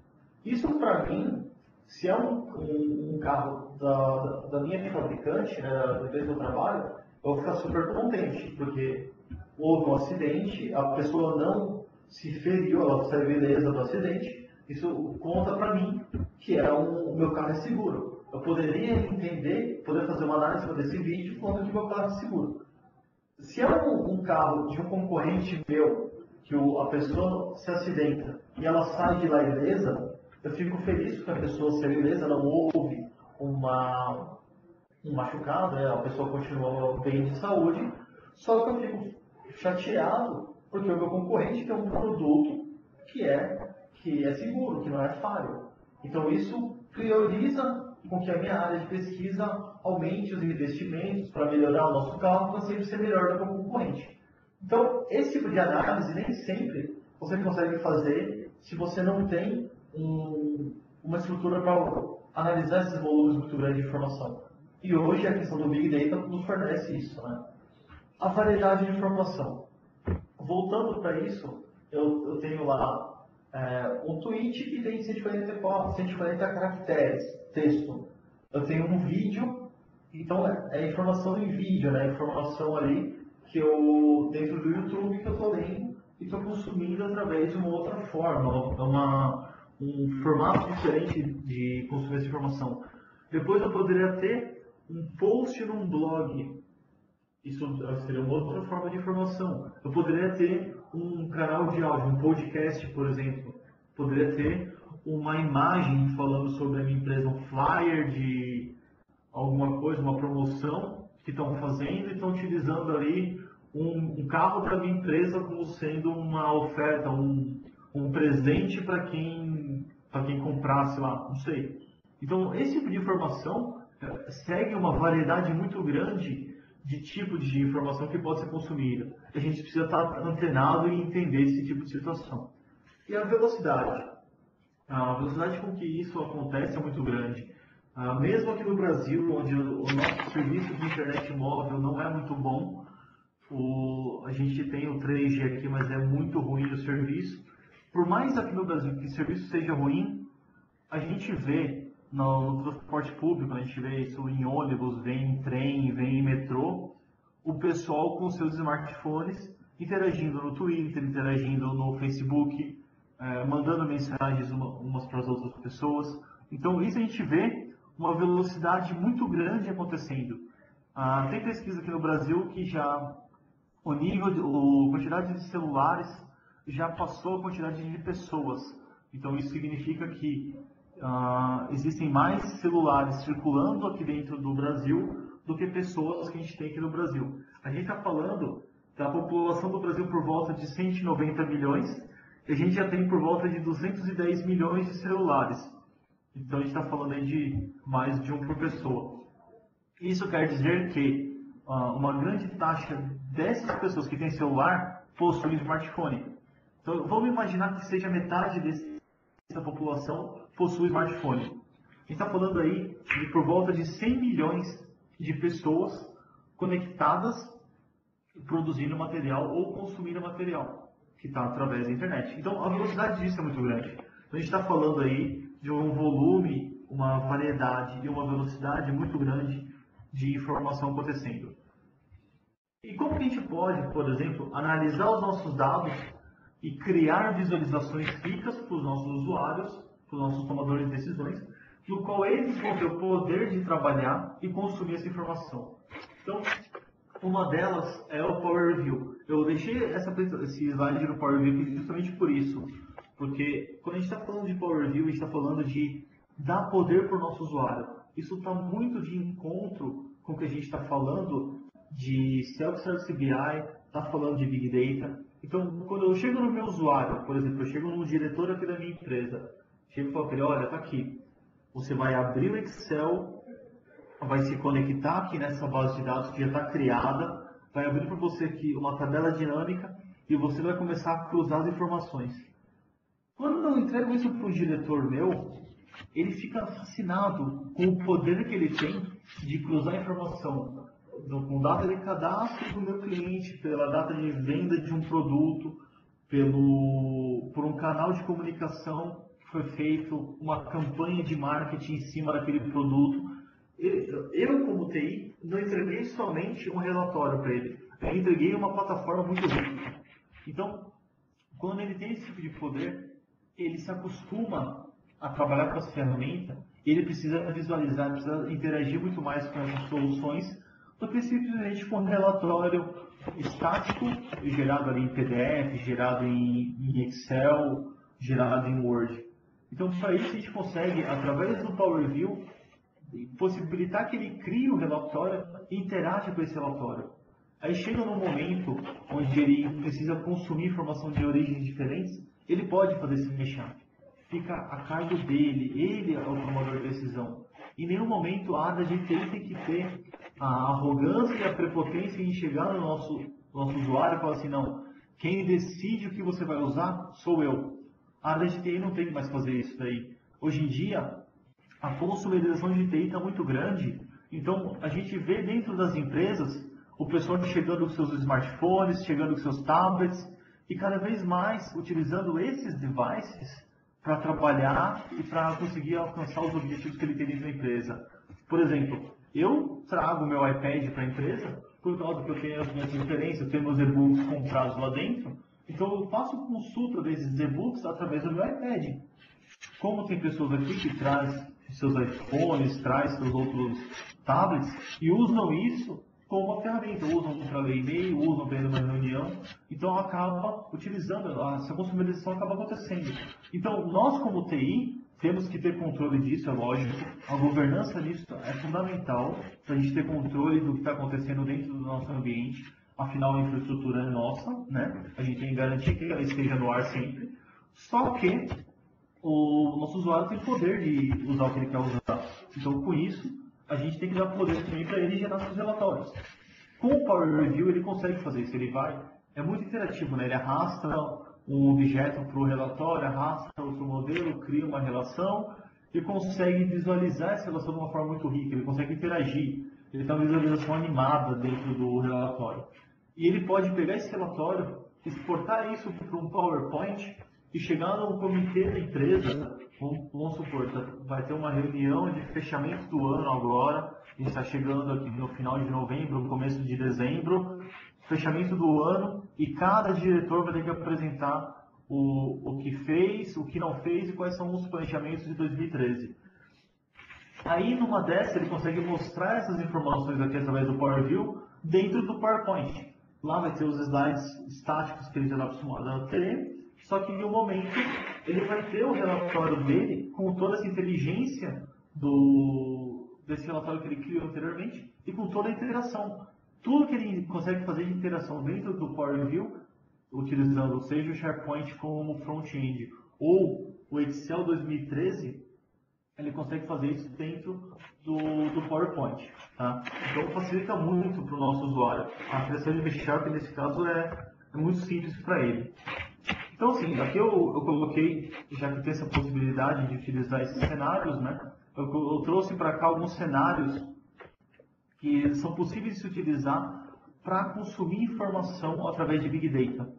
Isso para mim, se é um carro da minha fabricante, né, da empresa que eu trabalho, eu vou ficar super contente, porque houve um acidente, a pessoa não se feriu, ela saiu ilesa do acidente. Isso conta para mim que o meu carro é seguro. Eu poderia poder fazer uma análise desse vídeo falando que o meu carro é seguro. Se é um carro de um concorrente meu, que a pessoa se acidenta e ela sai de lá ilesa, eu fico feliz porque a pessoa saiu ilesa, não houve um machucado, né? A pessoa continua bem de saúde, só que eu fico chateado porque o meu concorrente tem um produto que é seguro, que não é falho. Então isso prioriza com que a minha área de pesquisa aumente os investimentos para melhorar o nosso carro, para sempre ser melhor do que o concorrente. Então, esse tipo de análise nem sempre você consegue fazer se você não tem uma estrutura para analisar esses volumes muito grandes de informação. E hoje a questão do Big Data nos fornece isso, né? A variedade de informação. Voltando para isso, eu tenho lá um tweet que tem 140 caracteres, texto. Eu tenho um vídeo, então é informação em vídeo, né? Informação ali que dentro do YouTube que eu estou lendo e estou consumindo através de uma outra forma, um formato diferente de consumir essa informação. Depois eu poderia ter um post num blog. Isso seria uma outra forma de informação. Eu poderia ter um canal de áudio, um podcast, por exemplo. Poderia ter uma imagem falando sobre a minha empresa, um flyer de alguma coisa, uma promoção que estão fazendo e estão utilizando ali um carro para a minha empresa como sendo uma oferta, um presente para quem comprasse lá, não sei. Então, esse tipo de informação segue uma variedade muito grande de tipo de informação que pode ser consumida. A gente precisa estar antenado e entender esse tipo de situação. E a velocidade. A velocidade com que isso acontece é muito grande. Mesmo aqui no Brasil, onde o nosso serviço de internet móvel não é muito bom, a gente tem o 3G aqui, mas é muito ruim o serviço. Por mais aqui no Brasil que o serviço seja ruim, a gente vê no transporte público, a gente vê isso em ônibus, vem em trem, vem em metrô, o pessoal com seus smartphones interagindo no Twitter, interagindo no Facebook, mandando mensagens umas para as outras pessoas. Então isso a gente vê uma velocidade muito grande acontecendo. Tem pesquisa aqui no Brasil que já a quantidade de celulares já passou a quantidade de pessoas. Então isso significa que existem mais celulares circulando aqui dentro do Brasil do que pessoas que a gente tem aqui no Brasil. A gente está falando da população do Brasil por volta de 190 milhões e a gente já tem por volta de 210 milhões de celulares. Então a gente está falando aí de mais de um por pessoa. Isso quer dizer que uma grande taxa dessas pessoas que têm celular possuem smartphone. Então vamos imaginar que seja metade dessa população possui smartphone. A gente está falando aí de por volta de 100 milhões de pessoas conectadas, produzindo material ou consumindo material que está através da internet. Então a velocidade disso é muito grande. Então, a gente está falando aí de um volume, uma variedade e uma velocidade muito grande de informação acontecendo. E como que a gente pode, por exemplo, analisar os nossos dados e criar visualizações ricas para os nossos usuários, para os nossos tomadores de decisões, no qual eles vão ter o poder de trabalhar e consumir essa informação. Então, uma delas é o Power Review. Eu deixei esse slide no Power Review aqui justamente por isso, porque quando a gente está falando de Power Review, a gente está falando de dar poder para o nosso usuário. Isso está muito de encontro com o que a gente está falando de Self-Service BI, está falando de Big Data. Então, quando eu chego no meu usuário, por exemplo, eu chego no diretor aqui da minha empresa, chego e falo para ele, olha, está aqui. Você vai abrir o Excel, vai se conectar aqui nessa base de dados que já está criada, vai abrir para você aqui uma tabela dinâmica e você vai começar a cruzar as informações. Quando eu entrego isso para um diretor meu, ele fica fascinado com o poder que ele tem de cruzar a informação com data de cadastro do meu cliente, pela data de venda de um produto, por um canal de comunicação que foi feito, uma campanha de marketing em cima daquele produto. Eu, como TI, não entreguei somente um relatório para ele, eu entreguei uma plataforma muito rica. Então, quando ele tem esse tipo de poder, ele se acostuma a trabalhar com essa ferramenta, ele precisa visualizar, precisa interagir muito mais com essas soluções do que simplesmente com um relatório estático, gerado ali em PDF, gerado em Excel, gerado em Word. Então, para isso a gente consegue, através do Power View, possibilitar que ele crie um relatório e interage com esse relatório. Aí chega num momento onde ele precisa consumir informação de origens diferentes, ele pode fazer esse mashup. Fica a cargo dele, ele é o tomador de decisão. Em nenhum momento a área de TI tem que ter a arrogância e a prepotência em chegar no nosso usuário e falar assim, não, quem decide o que você vai usar sou eu. A área de TI não tem mais fazer isso daí. Hoje em dia, a consumerização de TI está muito grande, então a gente vê dentro das empresas o pessoal chegando com seus smartphones, chegando com seus tablets e cada vez mais utilizando esses devices para trabalhar e para conseguir alcançar os objetivos que ele tem dentro da empresa. Por exemplo, eu trago meu iPad para a empresa por causa que eu tenho as minhas referências, eu tenho meus e-books comprados lá dentro, então eu faço consulta desses e-books através do meu iPad. Como tem pessoas aqui que trazem seus iPhones, trazem seus outros tablets e usam isso como uma ferramenta, usam para ler e-mail, usam para ir numa reunião, então acaba utilizando, essa consumerização acaba acontecendo. Então nós como TI temos que ter controle disso, é lógico, a governança disso é fundamental para a gente ter controle do que está acontecendo dentro do nosso ambiente, afinal a infraestrutura é nossa, né? A gente tem que garantir que ela esteja no ar sempre, só que o nosso usuário tem poder de usar o que ele quer usar, então com isso a gente tem que dar poder também para ele gerar seus relatórios. Com o Power Review ele consegue fazer isso, é muito interativo, né? Ele arrasta um objeto para o relatório, arrasta outro modelo, cria uma relação e consegue visualizar essa relação de uma forma muito rica, ele consegue interagir, ele tem uma visualização animada dentro do relatório. E ele pode pegar esse relatório, exportar isso para um PowerPoint e chegar no comitê da empresa. Vamos supor, vai ter uma reunião de fechamento do ano agora, a gente está chegando aqui no final de novembro, no começo de dezembro, fechamento do ano, e cada diretor vai ter que apresentar o que fez, o que não fez e quais são os planejamentos de 2013. Aí numa dessa ele consegue mostrar essas informações aqui através do Power View dentro do PowerPoint. Lá vai ter os slides estáticos que ele já está acostumado a ter, só que em um momento ele vai ter o relatório dele com toda essa inteligência desse relatório que ele criou anteriormente e com toda a interação. Tudo que ele consegue fazer de interação dentro do Power View, utilizando seja o SharePoint como front-end ou o Excel 2013, ele consegue fazer isso dentro do PowerPoint. Tá? Então facilita muito para o nosso usuário. A criação de VSharp nesse caso é muito simples para ele. Então assim, aqui eu coloquei, já que tem essa possibilidade de utilizar esses cenários, né? Eu trouxe para cá alguns cenários que são possíveis de se utilizar para consumir informação através de Big Data.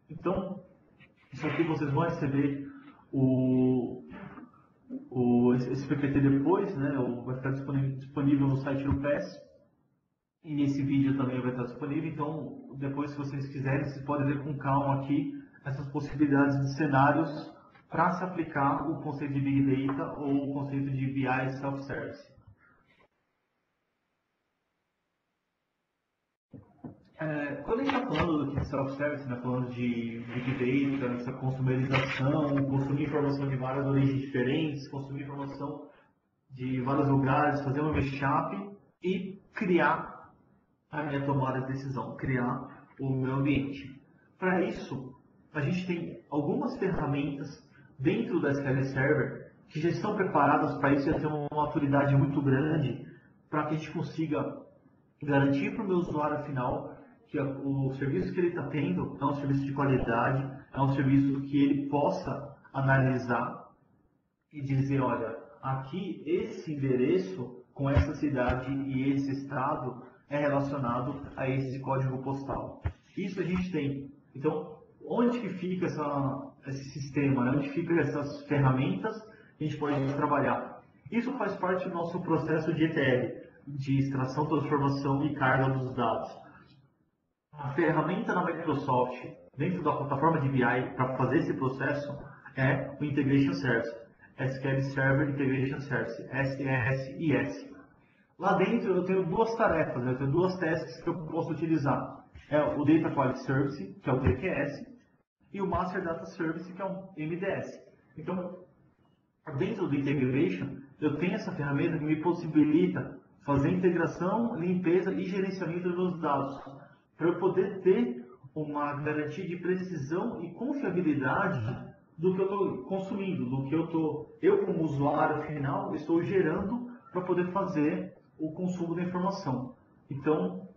Então, isso aqui vocês vão receber esse PPT depois, né? Vai ficar disponível no site do PES. E esse vídeo também vai estar disponível. Então, depois, se vocês quiserem, vocês podem ler com calma aqui essas possibilidades de cenários para se aplicar o conceito de Big Data ou o conceito de BI Self-Service. Quando a gente está falando aqui de self-service, né, falando de Big Data, essa consumerização, consumir informação de várias origens diferentes, consumir informação de vários lugares, fazer uma mashup e criar a minha tomada de decisão, criar o meu ambiente. Para isso, a gente tem algumas ferramentas dentro da SQL Server que já estão preparadas para isso, já tem uma maturidade muito grande para que a gente consiga garantir para o meu usuário final que o serviço que ele está tendo é um serviço de qualidade, é um serviço que ele possa analisar e dizer, olha, aqui esse endereço com essa cidade e esse estado é relacionado a esse código postal. Isso a gente tem. Então, onde que fica esse sistema, né? Onde ficam essas ferramentas que a gente pode trabalhar? Isso faz parte do nosso processo de ETL, de extração, transformação e carga dos dados. A ferramenta da Microsoft, dentro da plataforma de BI, para fazer esse processo, é o Integration Service. SQL Server Integration Service, SSIS. Lá dentro eu tenho duas tarefas, né? Eu tenho duas tasks que eu posso utilizar. É o Data Quality Service, que é o DQS, e o Master Data Service, que é o MDS. Então, dentro do Integration, eu tenho essa ferramenta que me possibilita fazer integração, limpeza e gerenciamento dos meus dados, para eu poder ter uma garantia de precisão e confiabilidade do que eu estou consumindo, do que eu como usuário final estou gerando para poder fazer o consumo da informação. Então,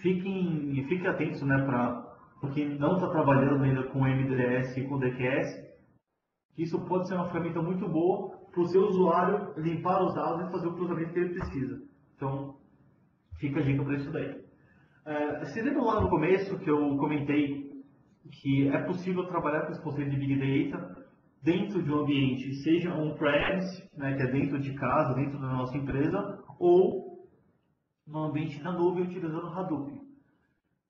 fiquem atentos, né, para quem não está trabalhando ainda com MDS e com DQS, que isso pode ser uma ferramenta muito boa para o seu usuário limpar os dados e fazer o cruzamento que ele precisa. Então, fica a dica para isso daí. Você lembra lá no começo que eu comentei que é possível trabalhar com esse conceito de Big Data dentro de um ambiente, seja on-premise, né, que é dentro de casa, dentro da nossa empresa, ou no ambiente na nuvem utilizando o Hadoop.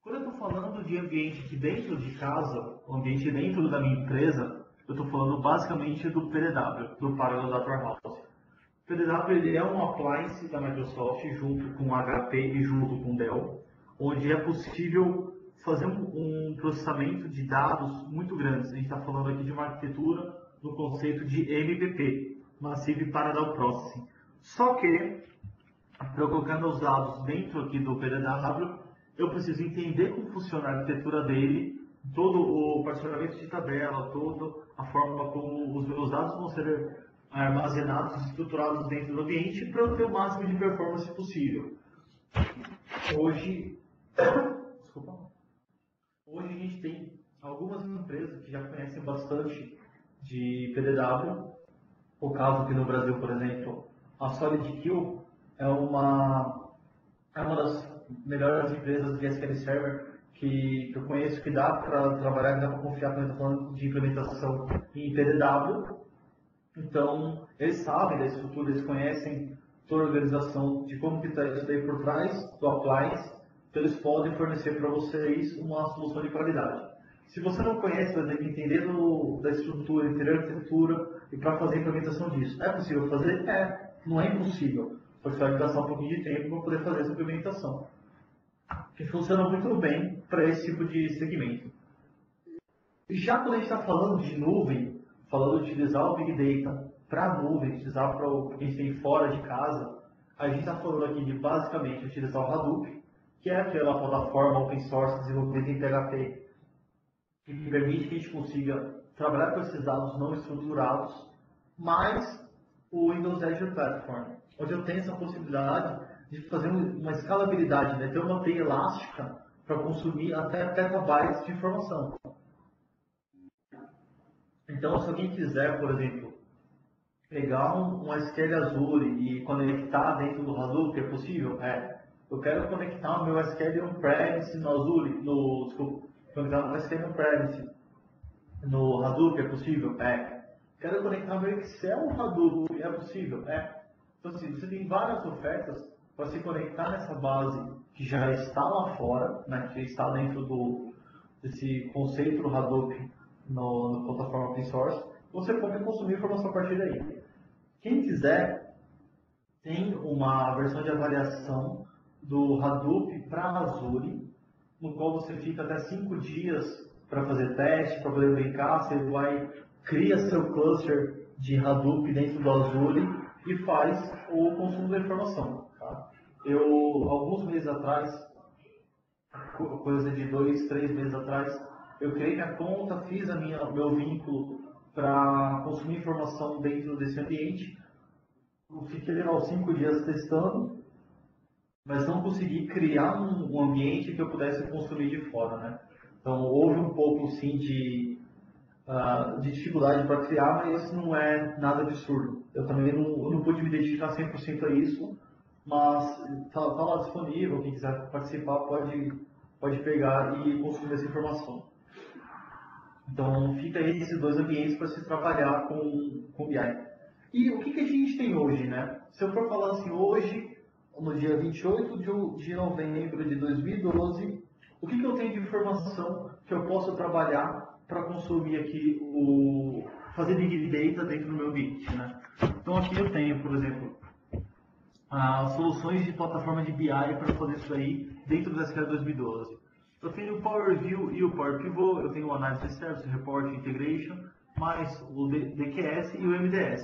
Quando eu estou falando de ambiente aqui dentro de casa, o ambiente dentro da minha empresa, eu estou falando basicamente do PDW, do Parallel Data Warehouse. O PDW ele é um appliance da Microsoft junto com HP e junto com Dell, onde é possível fazer um processamento de dados muito grandes. A gente está falando aqui de uma arquitetura do conceito de MPP, Massive Parallel Processing. Só que, para eu colocar meus dados dentro aqui do PDW, eu preciso entender como funciona a arquitetura dele, todo o particionamento de tabela, toda a forma como os meus dados vão ser armazenados e estruturados dentro do ambiente para eu ter o máximo de performance possível. Hoje a gente tem algumas empresas que já conhecem bastante de PDW. O caso aqui no Brasil, por exemplo, a SolidQ é uma das melhores empresas de SQL Server que eu conheço, que dá para trabalhar, que dá para confiar quando está falando de implementação em PDW. Então, eles sabem da estrutura, eles conhecem toda a organização de como que está isso daí por trás do appliance. Então, eles podem fornecer para vocês uma solução de qualidade. Se você não conhece, vai ter que entender da estrutura, entender a arquitetura e para fazer a implementação disso. É possível fazer? É. não é impossível, só que você vai gastar um pouquinho de tempo para poder fazer essa implementação, que funciona muito bem para esse tipo de segmento. Já quando a gente está falando de nuvem, falando de utilizar o Big Data para a nuvem, utilizar para o que a gente tem fora de casa, a gente está falando aqui de basicamente utilizar o Hadoop, que é aquela plataforma open source desenvolvida em PHP, que permite que a gente consiga trabalhar com esses dados não estruturados, mais o Windows Azure Platform, onde eu tenho essa possibilidade de fazer uma escalabilidade, né? Ter uma TI elástica para consumir até petabytes de informação. Então, se alguém quiser, por exemplo, pegar um SQL Azure e conectar dentro do Hadoop, é possível? Eu quero conectar o meu SQL on-premise no Azure, conectar o SQL on-premise no Hadoop, é possível? Quero conectar meu Excel no Hadoop, é possível? Então, assim, você tem várias ofertas para se conectar nessa base que já está lá fora, né, que já está dentro desse conceito do Hadoop na plataforma open source. Você pode consumir informação a partir daí. Quem quiser, tem uma versão de avaliação do Hadoop para Azure, no qual você fica até 5 dias para fazer teste, para poder brincar. Você cria seu cluster de Hadoop dentro do Azure e faz o consumo da informação. Tá? Alguns meses atrás, coisa de 2, 3 meses atrás, eu criei minha conta, fiz meu vínculo para consumir informação dentro desse ambiente. Eu fiquei legal 5 dias testando, mas não consegui criar um ambiente que eu pudesse consumir de fora, né? Então houve um pouco sim de dificuldade para criar, mas isso não é nada absurdo. Eu também não pude me dedicar 100% a isso, mas está lá disponível. Quem quiser participar pode pegar e consumir essa informação. Então fica aí esses dois ambientes para se trabalhar com BI. E o que a gente tem hoje, né? Se eu for falar assim, hoje, no dia 28 de novembro de 2012, o que eu tenho de informação que eu posso trabalhar para consumir aqui, fazer Big Data dentro do meu ambiente, né? Então aqui eu tenho, por exemplo, as soluções de plataforma de BI para fazer isso aí dentro do SQL 2012. Eu tenho o Power View e o Power Pivot, eu tenho o Analysis Service, Report Integration, mais o DQS e o MDS.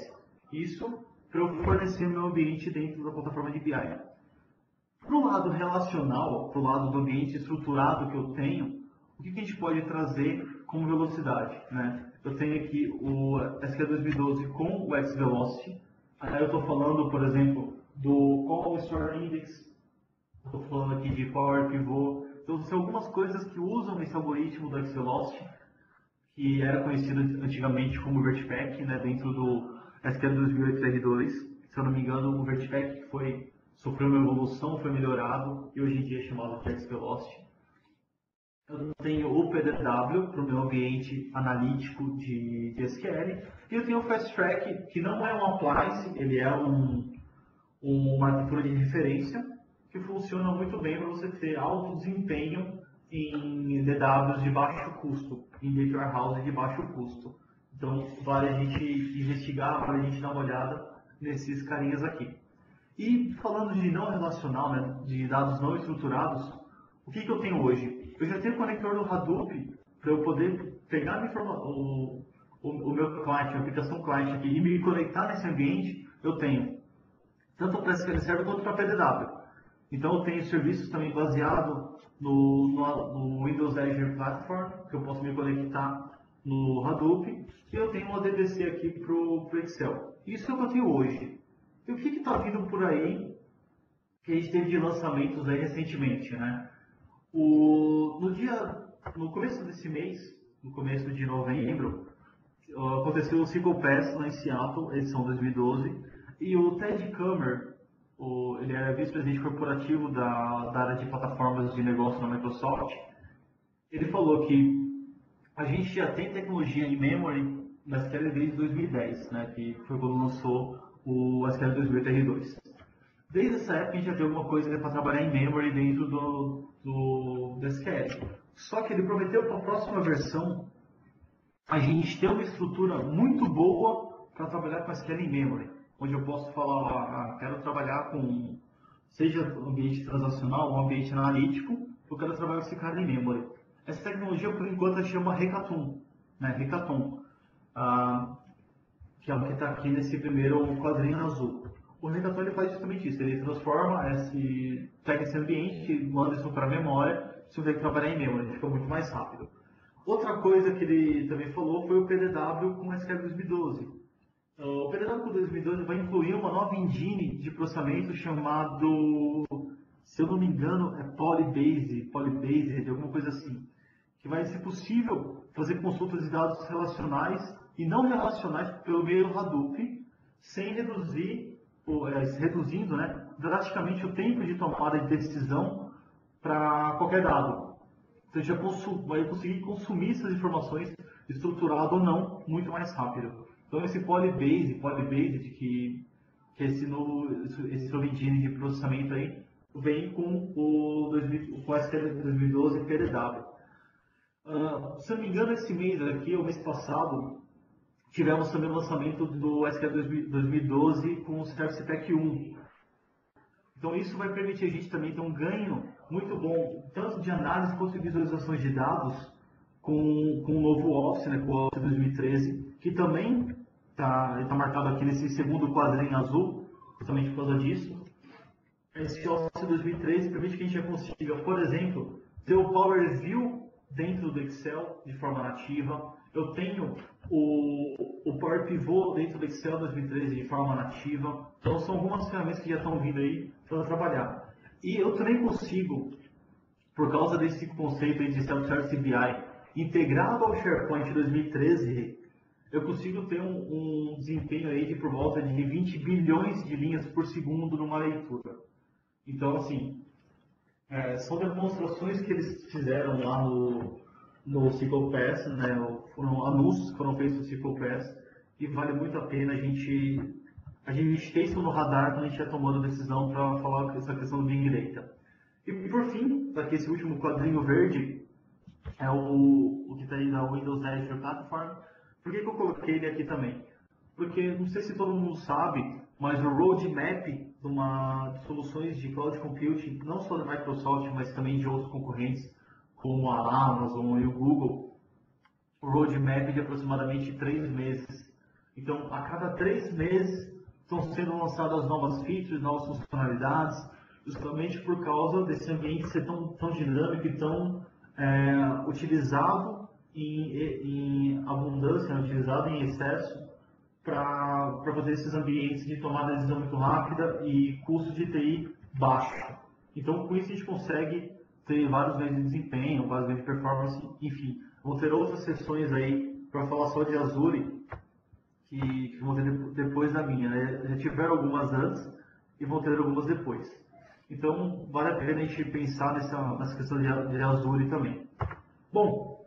Isso para eu fornecer meu ambiente dentro da plataforma de BI. Para o lado relacional, para o lado do ambiente estruturado que eu tenho, o que a gente pode trazer como velocidade, né? Eu tenho aqui o SQL 2012 com o X-Velocity. Aí eu estou falando, por exemplo, do Call Store Index. Estou falando aqui de Power Pivot. Então, são algumas coisas que usam esse algoritmo do X-Velocity, que era conhecido antigamente como Vertpack, né, dentro do SQL 2008 R2. Se eu não me engano, o Vertpack sofreu uma evolução, foi melhorado e hoje em dia é chamado de X-Velocity. Eu tenho o PDW para o meu ambiente analítico de SQL. E eu tenho o Fast Track, que não é um appliance, ele é uma arquitetura de referência, que funciona muito bem para você ter alto desempenho em DWs de baixo custo, em Data Warehouse de baixo custo. Então, vale a gente investigar, vale a gente dar uma olhada nesses carinhas aqui. E falando de não relacional, né, de dados não estruturados, o que eu tenho hoje? Eu já tenho o conector do Hadoop para eu poder pegar o meu client, a aplicação client aqui, e me conectar nesse ambiente. Eu tenho tanto para SQL Server quanto para PDW. Então eu tenho serviços também baseados no Windows Azure Platform, que eu posso me conectar no Hadoop, e eu tenho uma DBC aqui para o Excel. Isso é o que eu tenho hoje. E o que está vindo por aí, que a gente teve de lançamentos aí recentemente, né? No começo desse mês, no começo de novembro, aconteceu o Single Pass lá em Seattle, edição 2012, e o Ted Kummer, ele era vice-presidente corporativo da área de plataformas de negócio na Microsoft. Ele falou que a gente já tem tecnologia em memory na SQL desde 2010, né, que foi quando lançou o SQL 2008 R2. Desde essa época a gente já tem alguma coisa para trabalhar em memory dentro do SQL. Só que ele prometeu para a próxima versão a gente ter uma estrutura muito boa para trabalhar com SQL em memory. onde eu posso falar, quero trabalhar com, seja ambiente transacional ou ambiente analítico, eu quero trabalhar com esse cara em memory. Essa tecnologia, por enquanto, chama Hekaton, né? Hekaton, que é o que está aqui nesse primeiro quadrinho azul. O Hekaton ele faz justamente isso, ele transforma pega esse ambiente, manda isso para a memória, se você trabalhar em memory, fica muito mais rápido. Outra coisa que ele também falou foi o PDW com SQL 2012. O PDW com 2012 vai incluir uma nova engine de processamento chamado, se eu não me engano, é Polybase, alguma coisa assim, que vai ser possível fazer consultas de dados relacionais e não relacionais pelo meio do Hadoop, sem reduzindo, né, drasticamente o tempo de tomada de decisão para qualquer dado. Então, já vai conseguir consumir essas informações, estruturado ou não, muito mais rápido. Então, esse Polybase que esse novo engine de processamento aí, vem com o SQL 2012 PDW. Se eu não me engano, esse mês aqui, o mês passado, tivemos também o lançamento do SQL 2012 com o Service Pack 1. Então isso vai permitir a gente também ter um ganho muito bom, tanto de análise quanto de visualizações de dados com o novo Office, né, com o Office 2013, que também está marcado aqui nesse segundo quadrinho azul, justamente por causa disso. Esse Office 2013 permite que a gente já consiga, por exemplo, ter o Power View dentro do Excel de forma nativa. Eu tenho o Power Pivot dentro do Excel 2013 de forma nativa. Então são algumas ferramentas que já estão vindo aí para trabalhar. E eu também consigo, por causa desse conceito de Self-Service BI integrado ao SharePoint 2013, eu consigo ter um desempenho aí de por volta de 20 bilhões de linhas por segundo numa leitura. Então, assim, são demonstrações que eles fizeram lá no SQL Pass, né? Foram anúncios que foram feitos no SQL Pass, e vale muito a pena a gente ter isso no radar quando a gente está tomando decisão para falar essa questão do Big Data. E por fim, aqui esse último quadrinho verde, é o que está aí da Windows Azure Platform. Por que eu coloquei ele aqui também? Porque, não sei se todo mundo sabe, mas o roadmap de soluções de cloud computing, não só da Microsoft, mas também de outros concorrentes, como a Amazon e o Google, o roadmap de aproximadamente 3 meses. Então, a cada 3 meses estão sendo lançadas novas features, novas funcionalidades, justamente por causa desse ambiente ser tão dinâmico e tão utilizado em abundância, utilizado em excesso, para fazer esses ambientes de tomada de decisão muito rápida e custo de TI baixo. Então, com isso a gente consegue ter vários ganhos de desempenho, vários ganhos de performance, enfim. Vão ter outras sessões aí para falar só de Azure, que vão ter depois da minha, né? Já tiveram algumas antes e vão ter algumas depois. Então, vale a pena a gente pensar nessa questão de Azure também. Bom,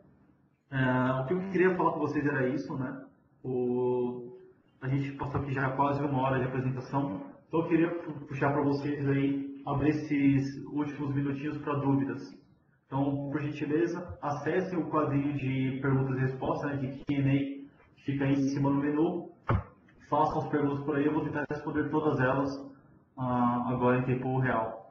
o que eu queria falar com vocês era isso, né? A gente passou aqui já quase 1 hora de apresentação, então eu queria puxar para vocês aí, abrir esses últimos minutinhos para dúvidas. Então, por gentileza, acessem o quadrinho de perguntas e respostas, né, de Q&A, que fica aí em cima no menu. Façam as perguntas por aí, eu vou tentar responder todas elas agora em tempo real.